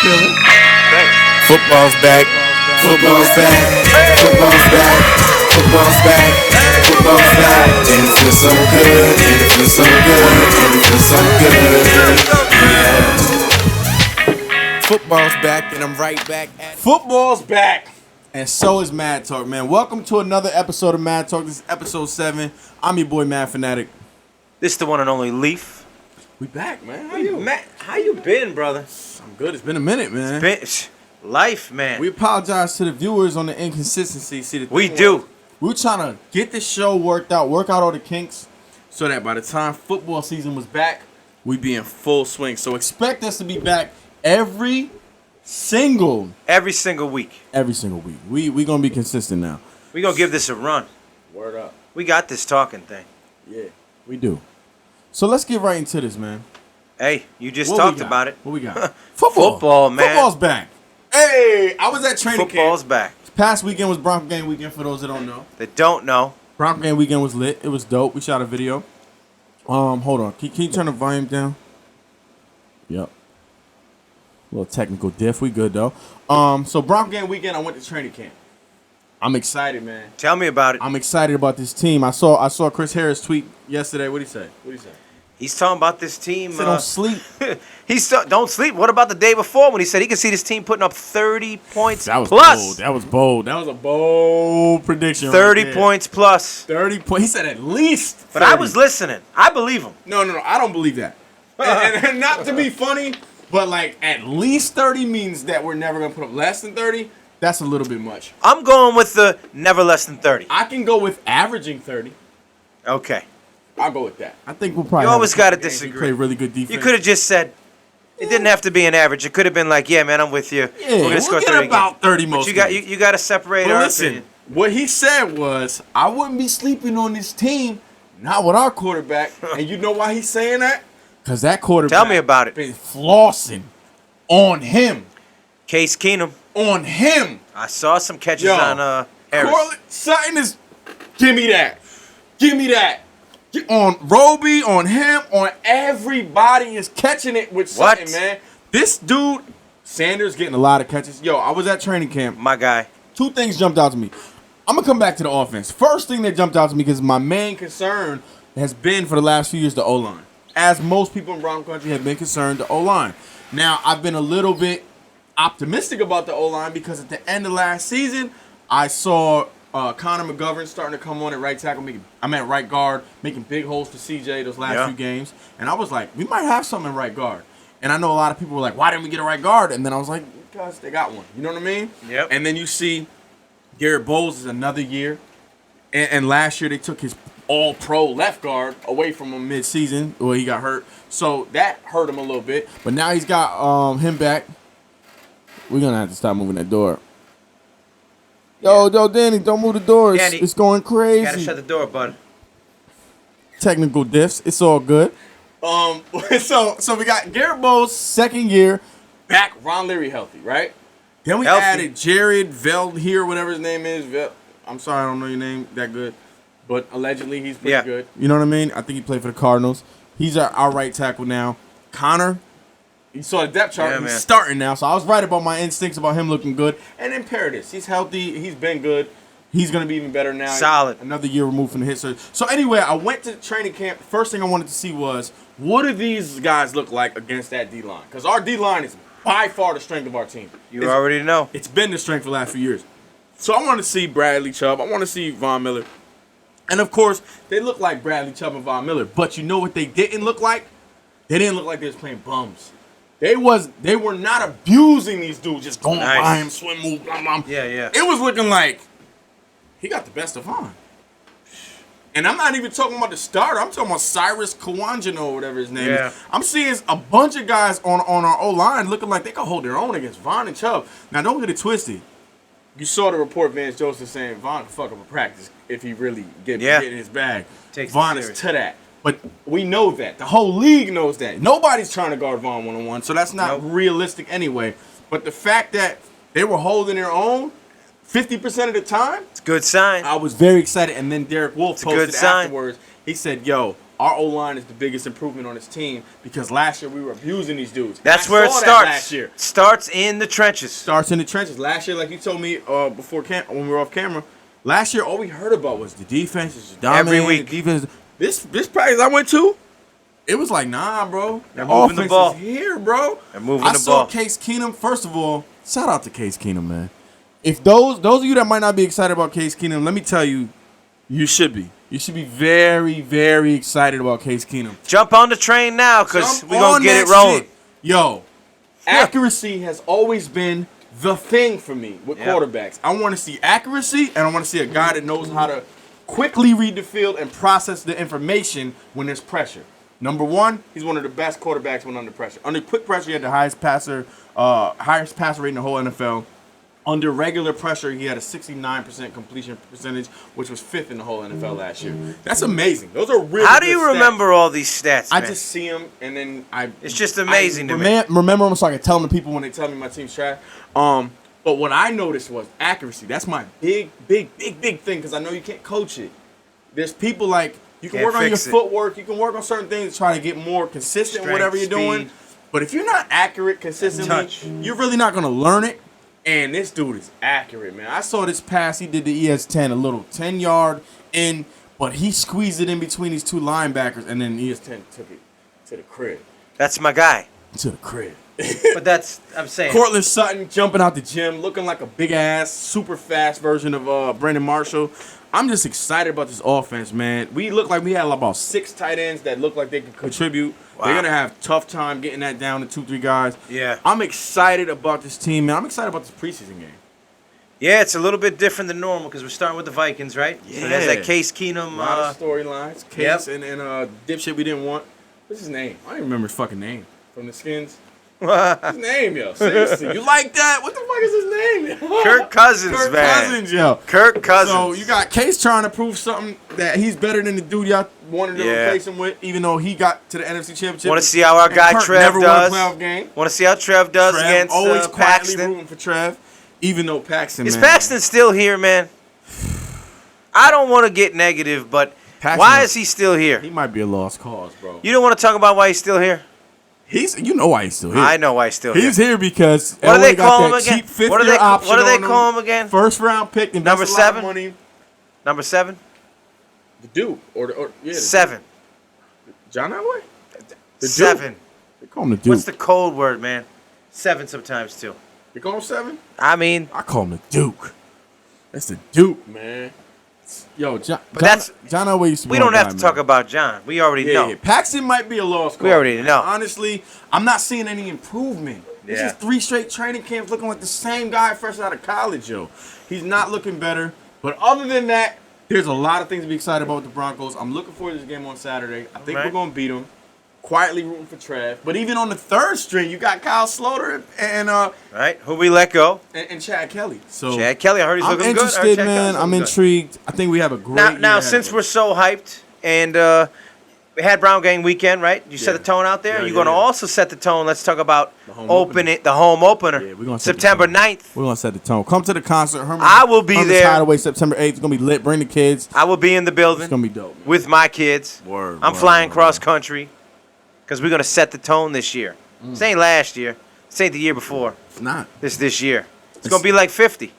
feeling? Thanks. Football's back. Football's back. Football's back. Football's back. Football's back. And it feels so good. And it feels so good. And it feels so good. Yeah. Football's back, and I'm right back at it. Football's back. And so is Mad Talk, man. Welcome to another episode of Mad Talk. This is episode 7. I'm your boy, Mad Fanatic. This is the one and only Leaf. We back, man. How you been, brother? I'm good. It's been a minute, man. Life, man. We apologize to the viewers on the inconsistency. See, We do. We were trying to get the show worked out, work out all the kinks, so that by the time football season was back, we'd be in full swing. So expect us to be back every single week. Every single week. We gonna be consistent now. We gonna give this a run. Word up. We got this talking thing. Yeah, we do. So let's get right into this, man. Hey, you just What talked we got? about it. What we got? Football, man. Football's back. Hey, I was at training Football's camp. back. Past weekend was Bronco game weekend. For those that don't know, That don't know. Bronco game weekend was lit. It was dope. We shot a video. Hold on. Can you turn the volume down? Yep. A little technical diff. We good though. So Bronco game weekend, I went to training camp. I'm excited, man. Tell me about it. I'm excited about this team. I saw Chris Harris tweet yesterday. What'd he say? He's talking about this team. He said don't sleep. Don't sleep. What about the day before when he said he could see this team putting up 30 points That was plus? bold. That was bold. That was a bold prediction. 30 right points plus. 30 points. He said at least 30. But I was listening. I believe him. No. I don't believe that. and not to be funny, but like at least 30 means that we're never gonna put up less than 30. That's a little bit much. I'm going with the never less than 30. I can go with averaging 30. Okay. I'll go with that. I think we'll probably. You always got gotta disagree. Play really good defense. You could have just said it didn't have to be an average. It could have been like, yeah, man, I'm with you. Yeah, We're gonna score get 30 about again. 30 But most. you got to separate But our listen, opinion. what he said was, I wouldn't be sleeping on this team, not with our quarterback. And you know why he's saying that? Because that quarterback. Tell me about it. Been flossing on him. Case Keenum. On him. I saw some catches Yo, on Harris. Corlett Sutton is. Give me that. Give me that. On Roby, on him, on everybody is catching it with Sutton, What? man. This dude, Sanders, getting a lot of catches. Yo, I was at training camp. My guy. Two things jumped out to me. I'm going to come back to the offense. First thing that jumped out to me, because my main concern has been for the last few years the O-line. As most people in Brown country have been concerned, the O-line. Now, I've been a little bit optimistic about the O-line because at the end of last season, I saw Connor McGovern starting to come on at right tackle. I'm at right guard, making big holes for CJ those last few games. And I was like, we might have something in right guard. And I know a lot of people were like, why didn't we get a right guard? And then I was like, because they got one. You know what I mean? Yep. And then you see Garrett Bowles is another year. And last year they took his all-pro left guard away from him mid-season. Well, he got hurt. So that hurt him a little bit. But now he's got him back. We're going to have to stop moving that door. Yo, Danny, don't move the door. It's going crazy. Gotta shut the door, bud. Technical diffs. It's all good. So we got Garrett Bowles, second year, back. Ron Leary healthy, right? Then we added Jared Veld here, whatever his name is. I'm sorry, I don't know your name that good, but allegedly he's pretty good. You know what I mean? I think he played for the Cardinals. He's our right tackle now. Connor, you saw the depth chart. He's starting now, so I was right about my instincts about him looking good. And then Paradis, he's healthy. He's been good. He's going to be even better now. Solid. Another year removed from the hit surgery. So anyway, I went to training camp. First thing I wanted to see was, what do these guys look like against that D-line? Because our D-line is by far the strength of our team. You already know. It's been the strength for the last few years. So I want to see Bradley Chubb. I want to see Von Miller. And, of course, they look like Bradley Chubb and Von Miller. But you know what they didn't look like? They didn't look like they was playing bums. They were not abusing these dudes, just going by him, swim move, blah, blah. Yeah. It was looking like he got the best of Von. And I'm not even talking about the starter. I'm talking about Cyrus Kouandjino or whatever his name is. I'm seeing a bunch of guys on our O-line looking like they can hold their own against Von and Chubb. Now, don't get it twisted. You saw the report Vance Joseph saying Von can fuck up a practice if he really get in his bag. Von is to that. But we know that. The whole league knows that. Nobody's trying to guard Von one-on-one, so that's not realistic anyway. But the fact that they were holding their own 50% of the time, it's a good sign. I was very excited. And then Derek Wolf posted afterwards. He said, yo, our O-line is the biggest improvement on this team because last year we were abusing these dudes. That's where it starts. Last year. Starts in the trenches. Starts in the trenches. Last year, like you told me before when we were off camera, last year all we heard about was the defense is dominating. Every week. Defense. This practice I went to, it was like, nah, bro. They're moving the ball. Is here, bro. They're moving the ball. I saw Case Keenum. First of all, shout out to Case Keenum, man. If those of you that might not be excited about Case Keenum, let me tell you, you should be. You should be very, very excited about Case Keenum. Jump on the train now, because we're going to get it rolling. Shit. Yo, accuracy has always been the thing for me with quarterbacks. I want to see accuracy, and I want to see a guy that knows how to quickly read the field and process the information when there's pressure. Number one, he's one of the best quarterbacks when under pressure. Under quick pressure, he had the highest passer rate in the whole NFL. Under regular pressure, he had a 69% completion percentage, which was 5th in the whole NFL last year. That's amazing. Those are really How do you good stats. remember all these stats, man? I just see them, and then It's just amazing to me. Remember them so I can tell them to people when they tell me my team's trash. But what I noticed was accuracy. That's my big thing, because I know you can't coach it. There's people like, you can work on your footwork, you can work on certain things to try to get more consistent in whatever you're doing. But if you're not accurate consistently, you're really not going to learn it. And this dude is accurate, man. I saw this pass. He did the ES10, a little 10-yard in, but he squeezed it in between these two linebackers, and then ES10 took it to the crib. That's my guy. To the crib. But I'm saying. Cortland Sutton jumping out the gym, looking like a big-ass, super fast version of Brandon Marshall. I'm just excited about this offense, man. We look like we had about 6 tight ends that look like they could contribute. Wow. They're going to have tough time getting that down to 2-3 guys. Yeah. I'm excited about this team, man. I'm excited about this preseason game. Yeah, it's a little bit different than normal because we're starting with the Vikings, right? Yeah. So there's that Case Keenum. A lot of storylines. Case and dipshit we didn't want. What's his name? I don't even remember his fucking name. From the Skins. His name, yo. Seriously. You like that? What the fuck is his name? Kirk Cousins, man. Kirk Cousins, yo. Kirk Cousins. So you got Case trying to prove something that he's better than the dude y'all wanted to replace him with, even though he got to the NFC Championship. Want to see how our guy Kirk Trev never does. Won a playoff game. Want to see how Trev does against always quietly Paxton. Rooting for Trev, even though Paxton. Is Paxton still here, man? I don't want to get negative, but Paxton, why is he still here? He might be a lost cause, bro. You don't want to talk about why he's still here? You know why he's still here. I know why he's still here. He's here because what do they call him again? What do they call him again? First round pick and number 7. Money. Number 7. The Duke or 7. John Elway. The 7. Duke. They call him the Duke. What's the code word, man? 7 sometimes too. You call him 7? I mean, I call him the Duke. That's the Duke, man. Yo, John Elway used to be we don't have to talk about John. We already know. Yeah. Paxton might be a lost cause. We already know. Honestly, I'm not seeing any improvement. This is 3 straight training camps looking like the same guy fresh out of college, yo. He's not looking better. But other than that, there's a lot of things to be excited about with the Broncos. I'm looking forward to this game on Saturday. I think we're going to beat them. Quietly rooting for Trev. But even on the 3rd string, you got Kyle Sloter and right, who we let go. And Chad Kelly. So Chad Kelly, I heard he's looking good. I'm interested, man. I'm intrigued. I think we have a great Now since we're so hyped and we had Brown Gang weekend, right? You set the tone out there. You're going to also set the tone. Let's talk about the home opener. Yeah, we're going to September 9th. We're going to set the tone. Come to the concert. I will be there. Hideaway, September 8th. It's going to be lit. Bring the kids. I will be in the building. It's going to be dope, man. With my kids. I'm flying cross country because we're going to set the tone this year. This ain't last year. This ain't the year before. It's not. This year. It's going to be like 50.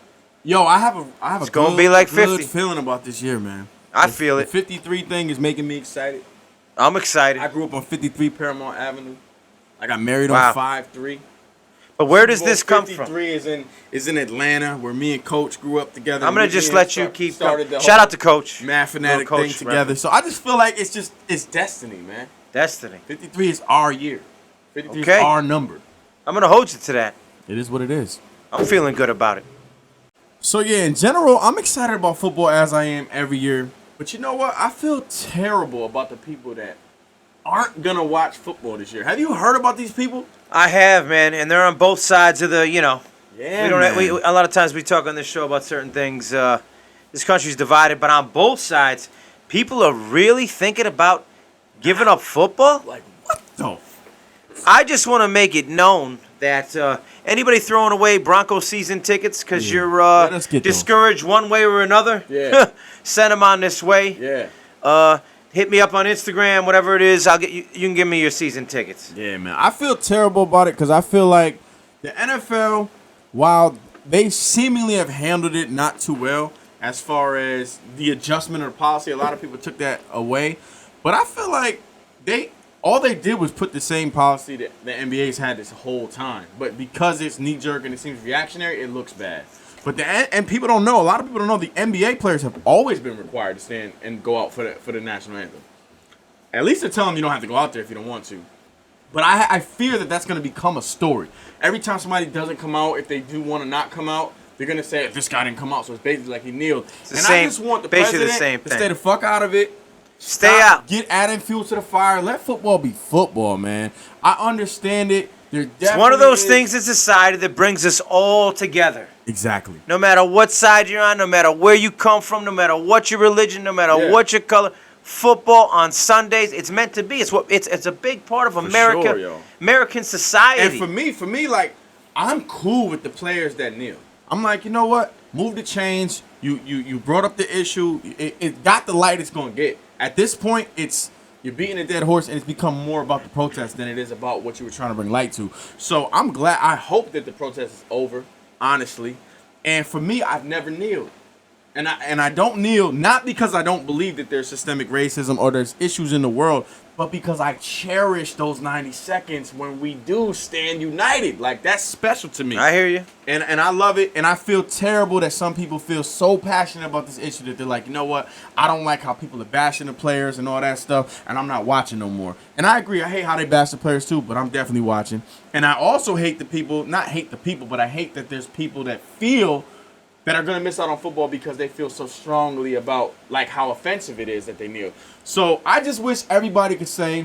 Yo, I have a gonna be like 50. Good feeling about this year, man. I feel it. The 53 thing is making me excited. I'm excited. I grew up on 53 Paramount Avenue. I got married on 5-3. But where does this come from? 53 is in Atlanta, where me and Coach grew up together. I'm gonna just let you keep going. Shout out to Coach. Mad Fanatic thing together. So I just feel like it's destiny, man. Destiny. 53 is our year. 53 is our number. I'm gonna hold you to that. It is what it is. I'm feeling good about it. So yeah, in general, I'm excited about football as I am every year. But you know what? I feel terrible about the people that aren't gonna watch football this year. Have you heard about these people? I have, man, and they're on both sides of the, Yeah, a lot of times we talk on this show about certain things. This country's divided, but on both sides, people are really thinking about giving up football. Like what the? I just want to make it known that anybody throwing away Broncos season tickets because you're discouraged one way or another, send them on this way. Yeah. hit me up on Instagram, whatever it is. I'll get you. You can give me your season tickets. Yeah, man. I feel terrible about it because I feel like the NFL, while they seemingly have handled it not too well as far as the adjustment of the policy, a lot of people took that away. But I feel like all they did was put the same policy that the NBA's had this whole time. But because it's knee-jerk and it seems reactionary, it looks bad. But and people don't know. A lot of people don't know the NBA players have always been required to stand and go out for the national anthem. At least they're telling them you don't have to go out there if you don't want to. But I fear that that's going to become a story. Every time somebody doesn't come out, if they do want to not come out, they're going to say, if this guy didn't come out, so it's basically like he kneeled. I just want the president to stay the fuck out of it. Stay out. Get adding fuel to the fire. Let football be football, man. I understand it. It's one of those things in society that brings us all together. Exactly. No matter what side you're on, no matter where you come from, no matter what your religion, no matter what your color, football on Sundays, it's meant to be. It's a big part of America, sure, American society. And for me, like, I'm cool with the players that kneel. I'm like, you know what? Move the change. You brought up the issue. It got the light it's gonna get. At this point, you're beating a dead horse, and it's become more about the protest than it is about what you were trying to bring light to. So I'm glad. I hope that the protest is over, honestly. And for me, I've never kneeled. And I don't kneel, not because I don't believe that there's systemic racism or there's issues in the world, but because I cherish those 90 seconds when we do stand united. Like, that's special to me. I hear you. And I love it. And I feel terrible that some people feel so passionate about this issue that they're like, you know what? I don't like how people are bashing the players and all that stuff, and I'm not watching no more. And I agree. I hate how they bash the players too, but I'm definitely watching. And I also hate the people, not hate the people, but I hate that there's people that feel that are going to miss out on football because they feel so strongly about, like, how offensive it is that they kneel. So I just wish everybody could say,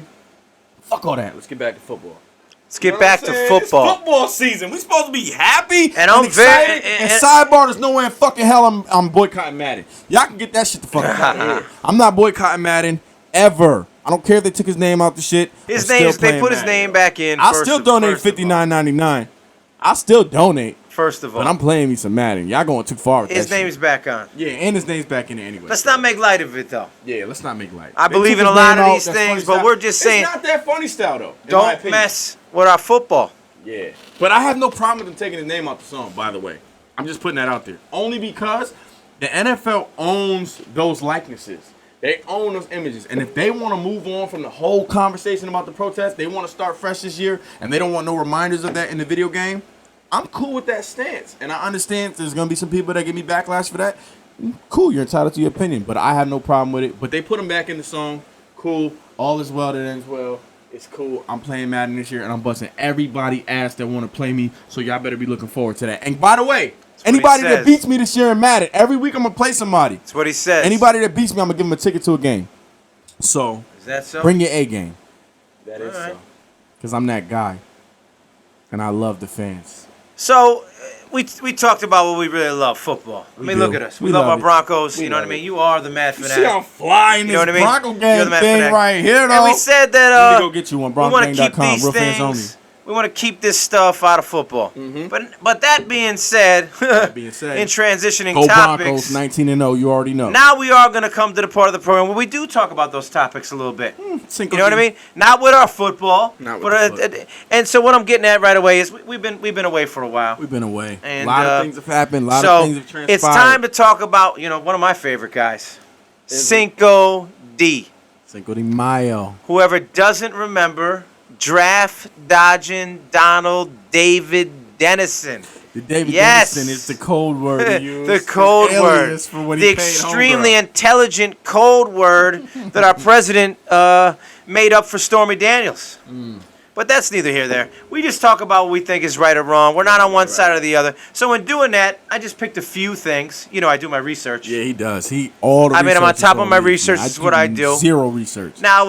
fuck all that. Let's get back to football. Let's get back to football. It's football season. We supposed to be happy and I'm excited. And sidebar, there's no way in fucking hell I'm boycotting Madden. Y'all can get that shit the fuck out of here. I'm not boycotting Madden ever. I don't care if they took his name out the shit. They put his name back in. I'll still donate $59.99. I'll still donate. First of all. But I'm playing me some Madden. Y'all going too far with his that name's shit. back on. Yeah, and his name's back in it anyway. Let's not make light of it, though. Yeah, let's not make light. I believe in a lot of these things, but we're just saying. It's not that funny style, though. Don't mess with our football. Yeah. But I have no problem with him taking his name out the song, by the way. I'm just putting that out there. Only because the NFL owns those likenesses. They own those images. And if they want to move on from the whole conversation about the protest, they want to start fresh this year, and they don't want no reminders of that in the video game, I'm cool with that stance. And I understand there's going to be some people that give me backlash for that. Cool, you're entitled to your opinion, but I have no problem with it. But they put him back in the song. Cool. All is well that ends well. It's cool. I'm playing Madden this year, and I'm busting everybody ass that want to play me, so y'all better be looking forward to that. And by the way, anybody that beats me this year in Madden, every week I'm going to play somebody. That's what he says. Anybody that beats me, I'm going to give him a ticket to a game. So, is that so? Bring your A game. That is so. Because I'm that guy, and I love the fans. So, we talked about what we really love, football. I mean, look at us. We love our Broncos. You know what I mean? You are the mad fanatic. You see I'm flying this Bronco game thing right here, though. And we said that let me go get you one. BroncoGame.com. Real fans only. We want to keep this stuff out of football. Mm-hmm. But that being said, in transitioning go topics, Broncos 19-0. You already know. Now we are going to come to the part of the program where we do talk about those topics a little bit. You know what I mean? Not with our football. And so what I'm getting at right away is we've been away for a while. We've been away. And, a lot of things have happened. A lot of things have transpired. It's time to talk about one of my favorite guys, Cinco D. Cinco de Mayo. Whoever doesn't remember. Draft dodging Donald David Dennison. The David Dennison is the code word he used. The code word. The extremely intelligent code word that our president made up for Stormy Daniels. But that's neither here nor there. We just talk about what we think is right or wrong. We're not on one side or the other. So in doing that, I just picked a few things. I do my research. Yeah, he does. I'm on top of my research. This is what I do. Zero research. Now,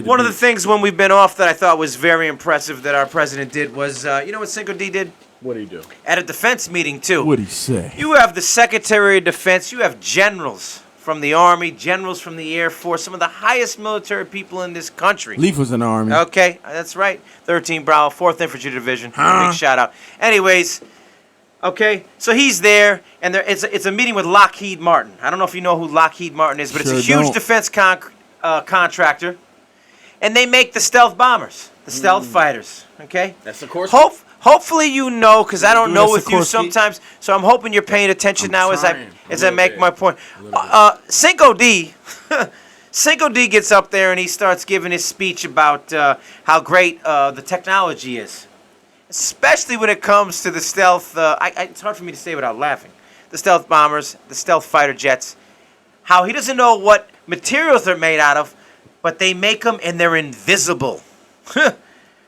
one of the things when we've been off that I thought was very impressive that our president did was, you know what Cinco D did? What did he do? At a defense meeting, too. What did he say? You have the Secretary of Defense. You have generals from the Army, generals from the Air Force, some of the highest military people in this country. Leaf was in the Army. Okay, that's right. 13 Bravo, 4th Infantry Division. Big shout out. Anyways, okay, so he's there, and it's a meeting with Lockheed Martin. I don't know if you know who Lockheed Martin is, but it's a huge defense contractor, and they make the stealth bombers, the stealth fighters. Okay. That's the course. Hopefully you know, because I don't know with you Sikorsky? sometimes. So I'm hoping you're paying attention now as I make my point. Cinco D. Cinco D gets up there and he starts giving his speech about how great the technology is, especially when it comes to the stealth. It's hard for me to say without laughing. The stealth bombers, the stealth fighter jets. How he doesn't know what materials they're made out of, but they make them and they're invisible.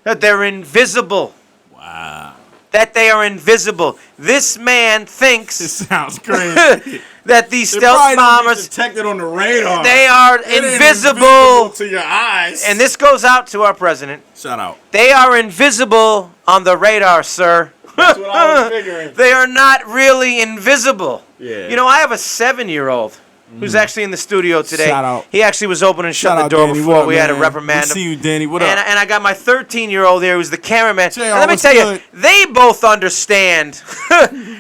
They're invisible. Wow. That they are invisible. This man thinks. This sounds crazy. That these stealth bombers detected on the radar. They are invisible to your eyes. And this goes out to our president. Shout out. They are invisible on the radar, sir. That's what I was figuring. They are not really invisible. Yeah. You know, I have a 7-year-old who's actually in the studio today. Shout out. He actually was opening and shutting the door Danny. before we had to reprimand him. See you, Danny. What up? And I got my 13-year-old here who's the cameraman. JR, And let me what's tell you, good? they both understand.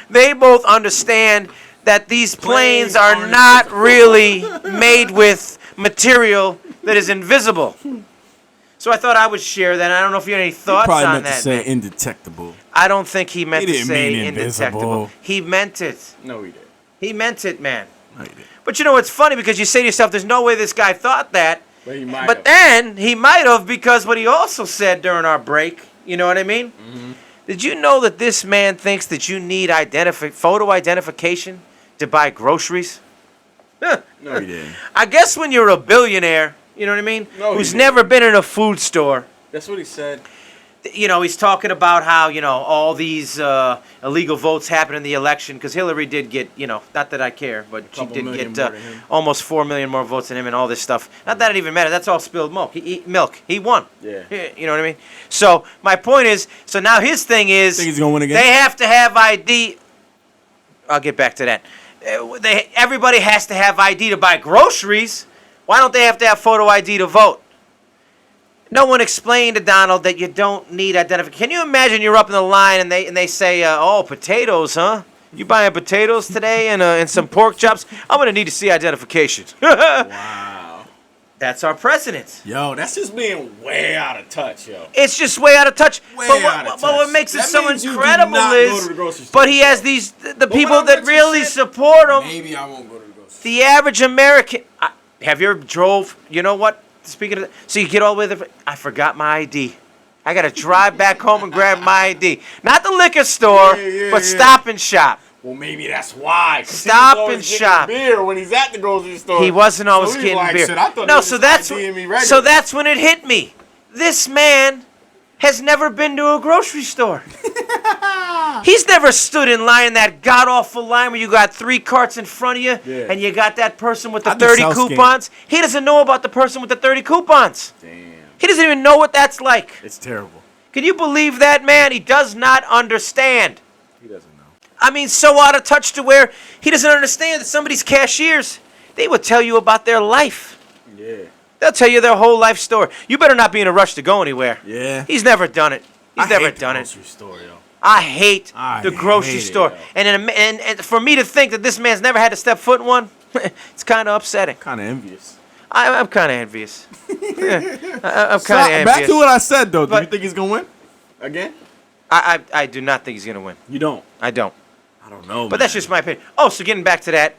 They both understand that these planes are not really made with material that is invisible. So I thought I would share that. I don't know if you had any thoughts Probably on meant that. to say man. indetectable. I don't think he meant He to didn't say mean indetectable. invisible. He meant it. No, he did. He meant it, man. No, he did. But you know, it's funny because you say to yourself, there's no way this guy thought that. But he might But have. then he might have, because what he also said during our break, you know what I mean? Mm-hmm. Did you know that this man thinks that you need photo identification to buy groceries? No, he didn't. I guess when you're a billionaire, you know what I mean? No, he Who's didn't. never been in a food store. That's what he said. You know, he's talking about how, you know, all these illegal votes happened in the election because Hillary did get, you know, not that I care, but she Couple did million get more than him. almost 4 million more votes than him and all this stuff. Not that it even matters. That's all spilled milk. He won. Yeah. You know what I mean? So my point is, so now his thing is, Think he's gonna win again? they have to have ID. I'll get back to that. Everybody has to have ID to buy groceries. Why don't they have to have photo ID to vote? No one explained to Donald that you don't need identification. Can you imagine you're up in the line and they say, oh, potatoes, huh? You buying potatoes today and some pork chops? I'm going to need to see identification. Wow. That's our president. Yo, that's just being way out of touch, yo. It's just way out of touch. Way but out of but what touch. makes it That so means you do incredible not go is, to the grocery store. but he has the people when I that read your really shit, support him. Maybe I won't go to the grocery store. The average American. Have you ever drove? You know what? Speaking of that, so you get all the way there. I forgot my ID. I got to drive back home and grab my ID. Not the liquor store, but Stop and Shop. Well, maybe that's why. Stop and Shop. Beer when he's at the grocery store. He wasn't always So he's getting like, beer. shit, I thought No, they so was that's IDing me so regular. that's when it hit me. This man has never been to a grocery store. He's never stood in line in that god-awful line where you got 3 carts in front of you and you got that person with the I do 30 South coupons. He doesn't know about the person with the 30 coupons. Damn. He doesn't even know what that's like. It's terrible. Can you believe that, man? He does not understand. He doesn't know. I mean, so out of touch to where he doesn't understand that some of these cashiers, they will tell you about their life. Yeah. They'll tell you their whole life story. You better not be in a rush to go anywhere. Yeah. He's never done it. He's never done the it. grocery store, yo. I hate I the grocery hate it, store. yo. And for me to think that this man's never had to step foot in one, it's kind of upsetting. Kind of envious. I'm kind of envious. I'm So, kind of envious. back to what I said, though. Do But- you think he's going to win? Again? I do not think he's going to win. You don't? I don't. I don't know, But that's just my opinion. Oh, so getting back to that,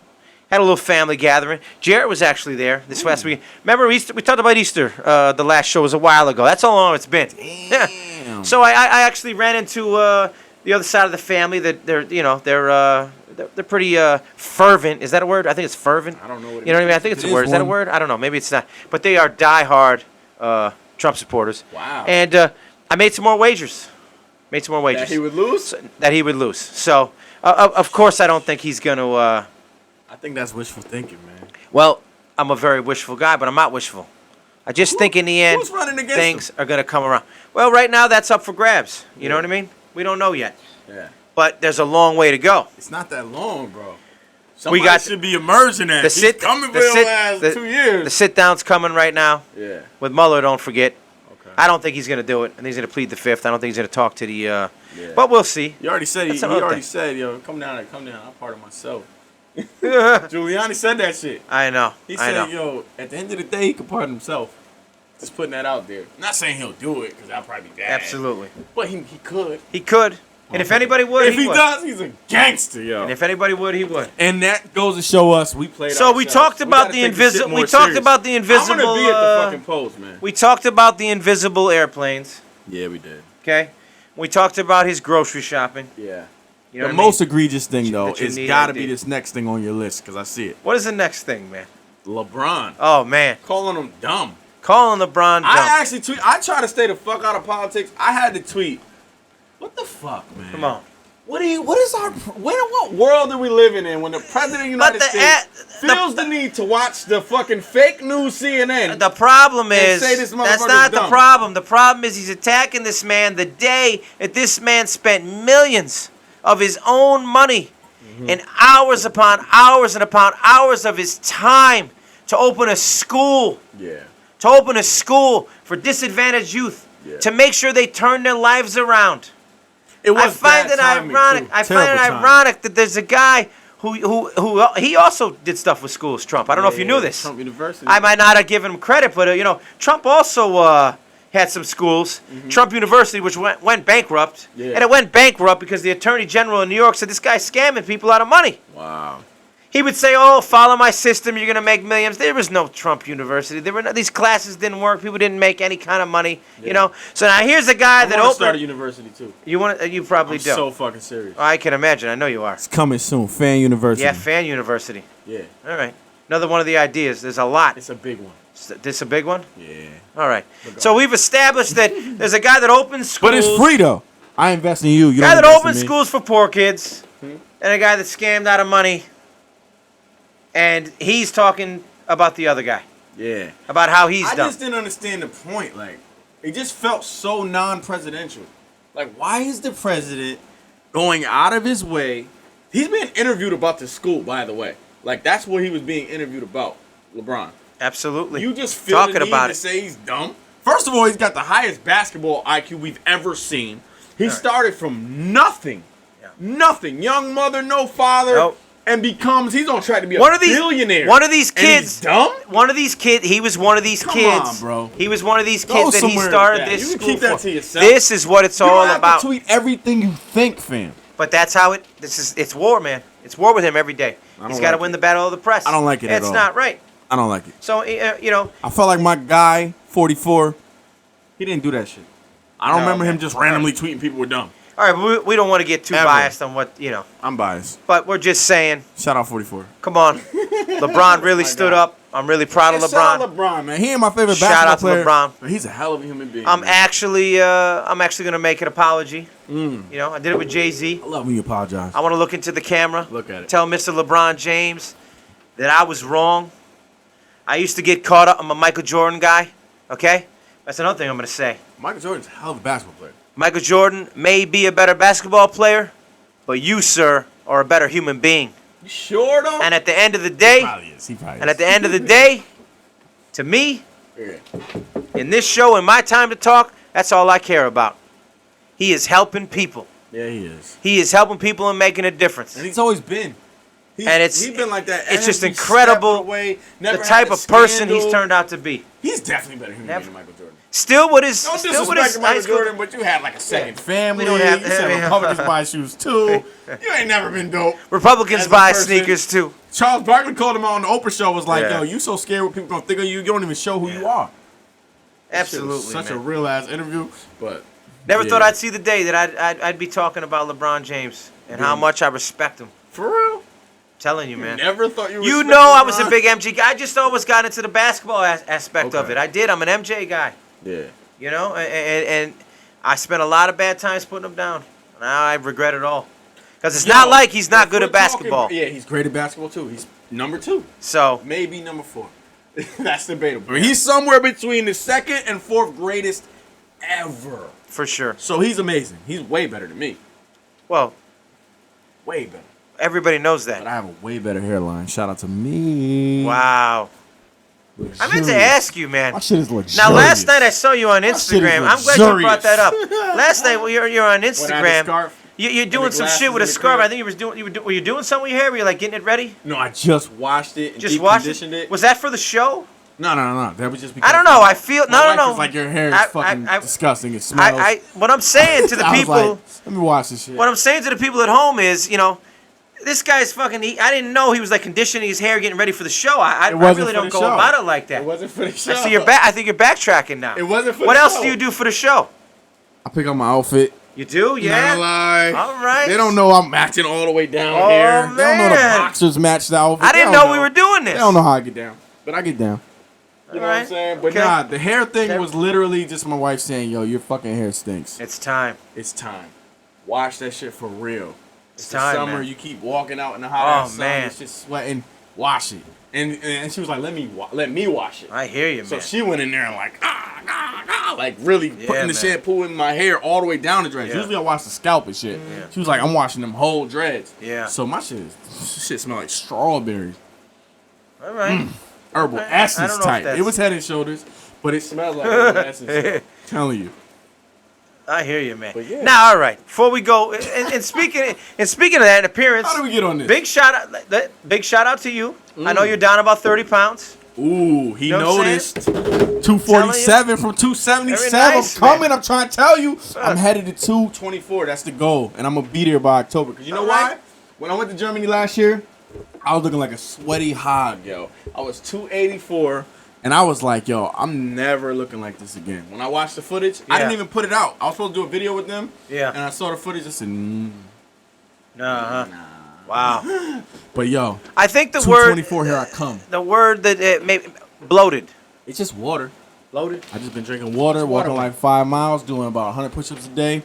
had a little family gathering. Jarrett was actually there this last week. Remember, Easter, we talked about Easter. The last show was a while ago. That's how long it's been. Damn. So I actually ran into the other side of the family. That they're pretty fervent. Is that a word? I think it's fervent. I don't know what it You know what I mean? I means. think it's It a is word. Is that a one. word? I don't know. Maybe it's not. But they are diehard Trump supporters. Wow. And I made some more wagers. That he would lose? That he would lose. So, of course, I don't think he's going to... I think that's wishful thinking, man. well, I'm a very wishful guy, but I'm not wishful. I just think in the end, who's running against things are going to come around. Well, right now, that's up for grabs. You know what I mean? We don't know yet. Yeah. But there's a long way to go. It's not that long, bro. Somebody got should be emerging at. He's coming for your last 2 years. The sit-down's coming right now. Yeah. With Mueller, don't forget. Okay. I don't think he's going to do it. I think he's going to plead the fifth. I don't think he's going to talk to the... But we'll see. You already said, That's he another already thing. said, yo, come down. I'm part of myself. Giuliani said that shit. I know. He said, yo, at the end of the day, he could pardon himself. Just putting that out there. I'm not saying he'll do it, because that'll probably be bad. Absolutely. But he could. He could. And if anybody would, if he does, he's a gangster, yo. And if anybody would, he would. And that goes to show us we played. So we talked about the invisible. We talked about the invisible. I'm gonna be at the fucking post, man. We talked about the invisible airplanes. Yeah, we did. Okay. We talked about his grocery shopping. Yeah. You know the most egregious thing though is gotta be ID. this next thing on your list because I see it. What is the next thing, man? LeBron. Oh man. Calling him dumb. Calling LeBron dumb. I actually tweet. I try to stay the fuck out of politics. I had to tweet. What the fuck, man? Come on. What is our? What world are we living in when the president of the United States feels the need to watch the fucking fake news CNN? The problem is that's not the problem. The problem is he's attacking this man the day that this man spent millions of his own money and hours upon hours and upon hours of his time to open a school. Yeah. To open a school for disadvantaged youth. Yeah. To make sure they turn their lives around. I find it ironic. I find it ironic that there's a guy who he also did stuff with schools. Trump. I don't know if you knew this. Trump University. I might not have given him credit, but Trump also had some schools. Trump University, which went bankrupt, and it went bankrupt because the Attorney General in New York said this guy's scamming people out of money. Wow. He would say, "Oh, follow my system. You're gonna make millions." There was no Trump University. These classes didn't work. People didn't make any kind of money. So now here's a guy that opened. Start a university too. You probably do. So fucking serious. I can imagine. I know you are. It's coming soon. Fan University. Yeah, Fan University. Yeah. All right. Another one of the ideas. There's a lot. It's a big one. This a big one? Yeah. All right. So we've established that there's a guy that opens schools. But it's free though. I invest in you. You guy that opens schools for poor kids, and a guy that scammed out of money. And he's talking about the other guy. Yeah. About how he's I dumb. just didn't understand the point. Like, it just felt so non-presidential. Like, why is the president going out of his way? He's being interviewed about the school, by the way. Like, that's what he was being interviewed about, LeBron. Absolutely. You just feel talking the need about to it. say he's dumb? First of all, he's got the highest basketball IQ we've ever seen. He started from nothing. Yeah. Nothing. Young mother, no father. Nope. And he's on track to be a billionaire. One of these kids. And he's dumb? One of these kids. He was one of these kids. Come on, bro. He was one of these kids that he started this you can school keep that for. to yourself. This is what it's you all don't have about. To tweet everything you think, fam. But that's how it's war, man. It's war with him every day. He's got to win the battle of the press. I don't like it at all. It's not right. I don't like it. So, I felt like my guy, 44, he didn't do that shit. I don't remember him just randomly tweeting people were dumb. All right, but we don't want to get too biased on what, I'm biased. But we're just saying. Shout out 44. Come on. LeBron really stood up. I'm really proud of LeBron. Shout out LeBron, man. He ain't my favorite basketball player. Shout out to LeBron. But he's a hell of a human being. I'm actually going to make an apology. I did it with Jay-Z. I love when you apologize. I want to look into the camera. Look at it. Tell Mr. LeBron James that I was wrong. I used to get caught up. I'm a Michael Jordan guy. Okay? That's another thing I'm going to say. Michael Jordan's a hell of a basketball player. Michael Jordan may be a better basketball player, but you, sir, are a better human being. You sure though? And at the end of the day, He probably is. And at the end of the day, to me, in this show, in my time to talk, that's all I care about. He is helping people. Yeah, he is. He is helping people and making a difference. And he's always been. He's been like that. It's just incredible the type of person he's turned out to be. He's definitely better human being than Michael Jordan. Still with his, no disrespect Michael Jordan, but you had like a second family. We don't have. You said Republicans buy shoes too. You ain't never been dope. Republicans buy sneakers too. Charles Barkley called him out on the Oprah show. Was like, yo, you so scared what people gonna think of you. You don't even show who you are. Absolutely, such a real ass interview. But never thought I'd see the day that I'd be talking about LeBron James and how much I respect him. For real. Telling you, man. Never thought you. You know, I was a big MJ guy. I just always got into the basketball aspect of it. I did. I'm an MJ guy. Yeah. You know, and I spent a lot of bad times putting him down. Now I regret it all. Because it's not like he's not good at basketball. He's great at basketball too. He's number 2. So maybe number 4. That's debatable. He's somewhere between the 2nd and 4th greatest ever. For sure. So he's amazing. He's way better than me. Well, way better. Everybody knows that. But I have a way better hairline. Shout out to me. Wow. Luxurious. I meant to ask you, man. My shit is luxurious. Now, last night I saw you on Instagram. I'm glad you brought that up. Last night you're on Instagram. You're doing some shit with a scarf. I think were you doing something with your hair? Were you like getting it ready? No, I just washed it and deep conditioned it. Was that for the show? No. That was just because. I don't know. I feel no. It's like your hair is fucking disgusting. It smells. What I'm saying to the people. Like, let me wash this shit. What I'm saying to the people at home is, this guy's fucking. I didn't know he was like conditioning his hair, getting ready for the show. I really don't go about it like that. It wasn't for the show. I think you're backtracking now. It wasn't for the show. What else do you do for the show? I pick up my outfit. You do? Yeah. Not gonna lie. All right. They don't know I'm matching all the way down here. Man. They don't know the boxers match the outfit. I didn't know we were doing this. They don't know how I get down, but I get down. You know what I'm saying? But okay. the hair thing was literally just my wife saying, "Yo, your fucking hair stinks." It's time. It's time. Wash that shit for real. It's time, summer. man. You keep walking out in the hot sun. Man. It's just sweating. Wash it. And she was like, let me wash it. I hear you, man. So she went in there and like really putting the shampoo in my hair all the way down the dreads. Usually I wash the scalp and shit. Yeah. She was like, I'm washing them whole dreads. Yeah. So my shit smell like strawberries. All right. Herbal essence type. It was Head and Shoulders, but it smells like herbal essence. Telling you. I hear you, man. Yeah. Now, all right. Before we go, and speaking of that appearance, how do we get on this? Big shout out to you. I know you're down about 30 pounds. Ooh, he noticed. 247 from 277. Nice, I'm coming. Man. I'm trying to tell you. I'm headed to 224. That's the goal, and I'm gonna be there by October. Cause you know why? When I went to Germany last year, I was looking like a sweaty hog, yo. I was 284. And I was like, yo, I'm never looking like this again. When I watched the footage, I didn't even put it out. I was supposed to do a video with them. Yeah. And I saw the footage. I said, nah. Wow. But yo, I think the 224, here I come. The word that it made bloated. It's just water. Bloated. I just been drinking water, walking like 5 miles, doing about 100 push-ups a day.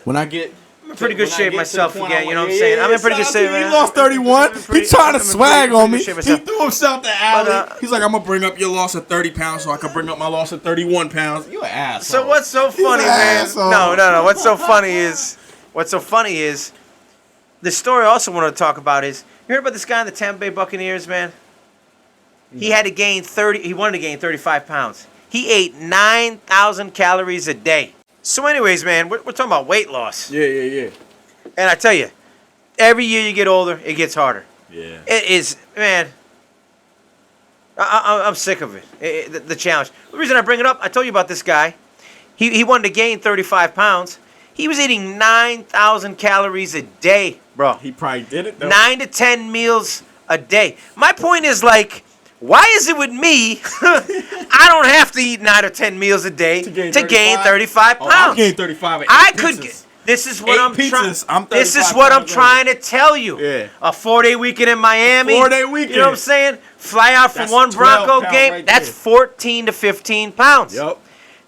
When I get I'm in pretty good shape myself again, you know what I'm saying? I'm in pretty good shape, man. He lost 31. He's trying to swag on me. He threw himself the alley. He's like, I'm going to bring up your loss of 30 pounds so I can bring up my loss of 31 pounds. You an asshole. So what's so funny, man? No. What's so funny is, the story I also want to talk about is, you heard about this guy in the Tampa Bay Buccaneers, man? He wanted to gain 35 pounds. He ate 9,000 calories a day. So anyways, man, we're talking about weight loss. Yeah. And I tell you, every year you get older, it gets harder. Yeah. It is, man. I'm sick of it. The challenge. The reason I bring it up, I told you about this guy. He wanted to gain 35 pounds. He was eating 9,000 calories a day, bro. He probably did it, though. 9 to 10 meals a day. My point is, like, why is it with me, I don't have to eat 9 or 10 meals a day to gain 35 pounds? I gained 35 at I could get. This is what I'm trying to tell you. Yeah. A 4-day weekend in Miami. 4-day weekend. You know what I'm saying? Fly out from one Bronco game. Right that's 14 to 15 pounds. Yep.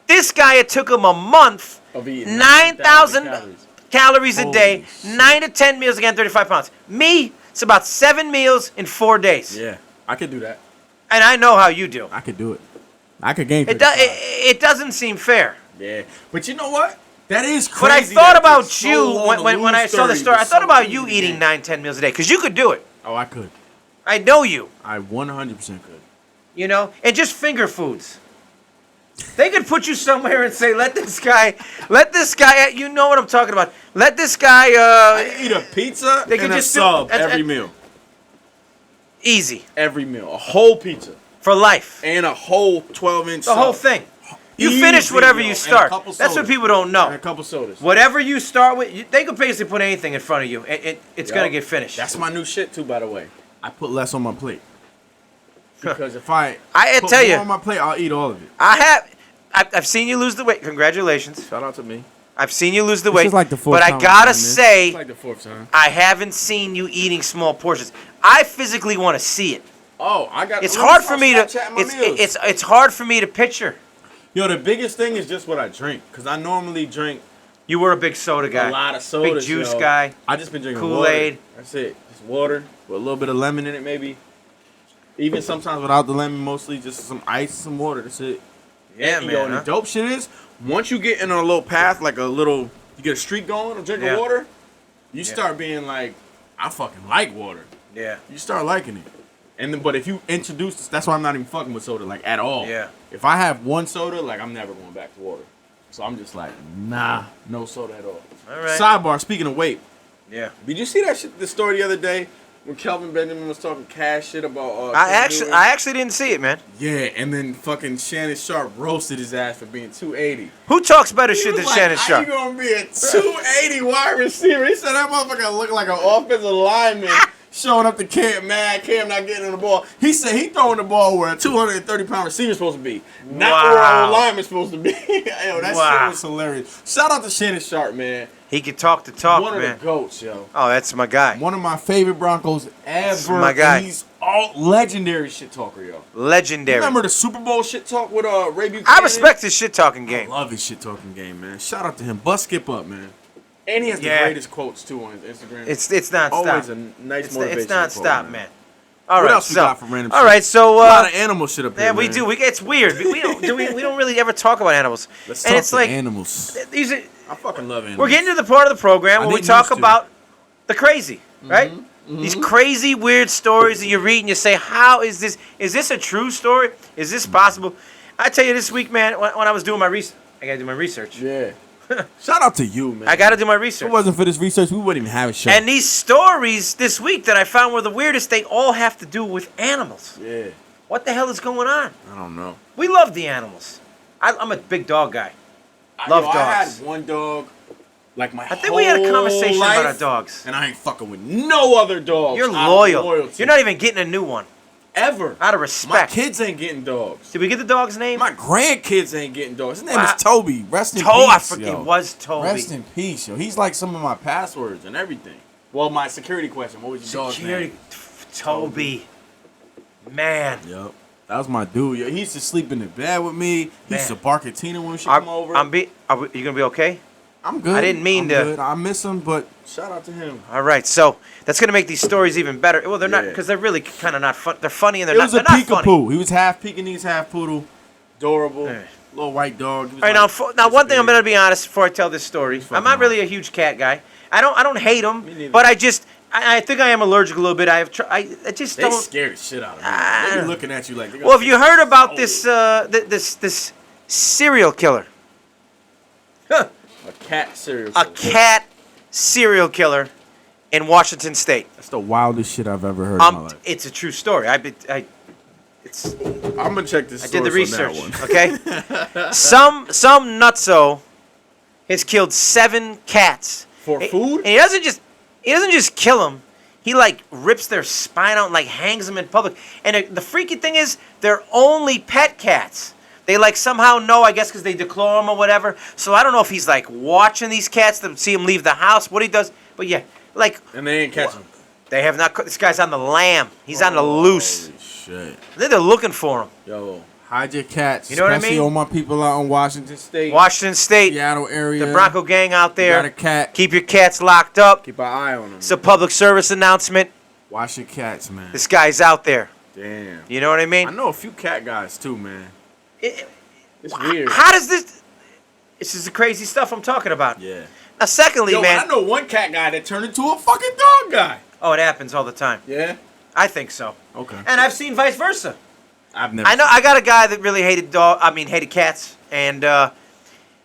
This guy, it took him a month. Of eating 9,000 calories a day. 9 to 10 meals again, 35 pounds. Me, it's about 7 meals in 4 days. Yeah, I could do that. And I know how you do. I could do it. I could gain 35. It doesn't seem fair. Yeah. But you know what? That is crazy. But I thought about you when I saw the story. I thought about you eating 9, 10 meals a day. Because you could do it. Oh, I could. I know you. I 100% could. You know? And just finger foods. They could put you somewhere and say, let this guy, you know what I'm talking about. Let this guy, I eat a pizza and a sub every meal. Easy. Every meal. A whole pizza. For life. And a whole 12-inch The whole thing. You finish whatever you start. That's what people don't know. And a couple sodas. Whatever you start with, they could basically put anything in front of you. It's going to get finished. That's my new shit, too, by the way. I put less on my plate. Because if I put tell you, more on my plate, I'll eat all of it. I've seen you lose the weight. Congratulations. Shout out to me. I've seen you lose the weight. This is like the fourth time. But I gotta say, it's like the 4th time. I haven't seen you eating small portions. I physically want to see it. Oh, I got. It's hard for me to. It's hard for me to picture. Yo, the biggest thing is just what I drink, cause I normally drink. You were a big soda guy. A lot of sodas. Big juice guy. I just been drinking Kool-Aid. Water. That's it. Just water with a little bit of lemon in it, maybe. Even sometimes without the lemon, mostly just some ice, some water. That's it. Yeah, and, man. Yo, and the dope shit is, once you get in a little path, like you get a streak going of drinking water, you start being like, I fucking like water. Yeah. You start liking it. But if you introduce this, that's why I'm not even fucking with soda, like, at all. Yeah. If I have one soda, like, I'm never going back to water. So I'm just like, nah, no soda at all. All right. Sidebar, speaking of weight. Yeah. Did you see the story the other day when Kelvin Benjamin was talking cash shit about I actually didn't see it, man. Yeah, and then fucking Shannon Sharp roasted his ass for being 280. Who talks better shit than Like, Shannon how you Sharp? gonna be a 280 wide receiver? He said that motherfucker look like an offensive lineman showing up to Cam mad, Cam not getting on the ball. He said he throwing the ball where a 230-pound receiver's supposed to be, not where a lineman's supposed to be. Yo, that shit was hilarious. Shout out to Shannon Sharp, man. He can talk the talk, One man. of the GOATs, yo. Oh, that's my guy. One of my favorite Broncos ever. My guy. And he's all legendary shit talker, yo. Legendary. Remember the Super Bowl shit talk with Ray Buchanan? I respect his shit talking game. I love his shit talking game, man. Shout out to him. Bust Skip up, man. And he has the greatest quotes too on his Instagram. It's not always stop. a nice motivation. It's not quote, stop, man. All what right, else we got for random all shit? right, so a lot of animal shit up here. Yeah, we man. do. It's weird. We don't really ever talk about animals. Let's and talk it's to like animals. These are, I fucking love animals. we're getting to the part of the program where we didn't talk used to. about the crazy, right? These crazy, weird stories that you read and you say, "How is this? Is this a true story? Is this possible?" I tell you, this week, man, when I was doing my research, I gotta do my research. Yeah. Shout out to you, man. I gotta do my If research. it wasn't for this research, we wouldn't even have a show. And these stories this week that I found were the weirdest. They all have to do with animals. Yeah. What the hell is going on? I don't know. We love the animals. I'm a big dog guy. Love dogs. I had one dog, like my I think we had a conversation life, about our dogs. and I ain't fucking with no other dogs. You're out of loyal. loyalty. You're not even getting a new one. Ever. Out of My respect. kids ain't getting dogs. Did we get the dog's name? My grandkids ain't getting dogs. His name Wow. is Toby. Rest in peace, I forget. yo. It was Toby. Rest in peace, yo. He's like some of my passwords and everything. Well, my security question. What was your dog's Security. name? Toby. Man. Yep. That was my dude. Yo. He used to sleep in the bed with me. He used to Man. bark at Tina when she come over. you gonna be okay? I'm good. I didn't mean I'm to- Good. I miss him, but shout out to him. All right, so that's gonna make these stories even better. Well, they're not Yeah. because they're really kind of not fun. They're funny and they're It not. was a They're not funny. peekapoo. He was half Pekingese, half poodle. Adorable. Yeah. Little white dog. He was All right, like now this one thing I'm big. gonna be honest before I tell this story. I'm not really a huge cat guy. I don't hate them, neither. but I think I am allergic a little bit. I just They don't. scared the shit out of me. Ah. They be looking at you like. They Well, have you heard about Oh. this this serial killer? a cat serial A killer. cat serial killer in Washington State. That's the wildest shit I've ever heard in my life. It's a true story. I did I'm gonna check this. the research. On that one. Okay, some nutso has killed 7 cats For food? And he doesn't just kill them. He like rips their spine out and like hangs them in public. And the freaky thing is, they're only pet cats. They like somehow know, I guess, because they declare them or whatever. So I don't know if he's like watching these cats to see them leave the house, what he does. But yeah, like And they ain't catch him. they have not. This guy's on the lam. He's on the loose. Holy shit. They're looking for him. Yo, hide your cats. You know what I especially mean? all my people out in Washington State, Washington State, Seattle area. the Bronco gang out You there. got a cat. Keep your cats locked up. Keep an eye on them. It's a public service announcement. Wash your cats, man. This guy's out there. Damn. You know what I mean? I know a few cat guys too, man. It- It's weird. How does this? This is the crazy stuff I'm talking about. Yeah. Now, secondly, Yo, man. I know one cat guy that turned into a fucking dog guy. Oh, it happens all the time. Yeah. I think so. Okay. And I've seen vice versa. I've never. I know. I got a guy that really hated hated cats, and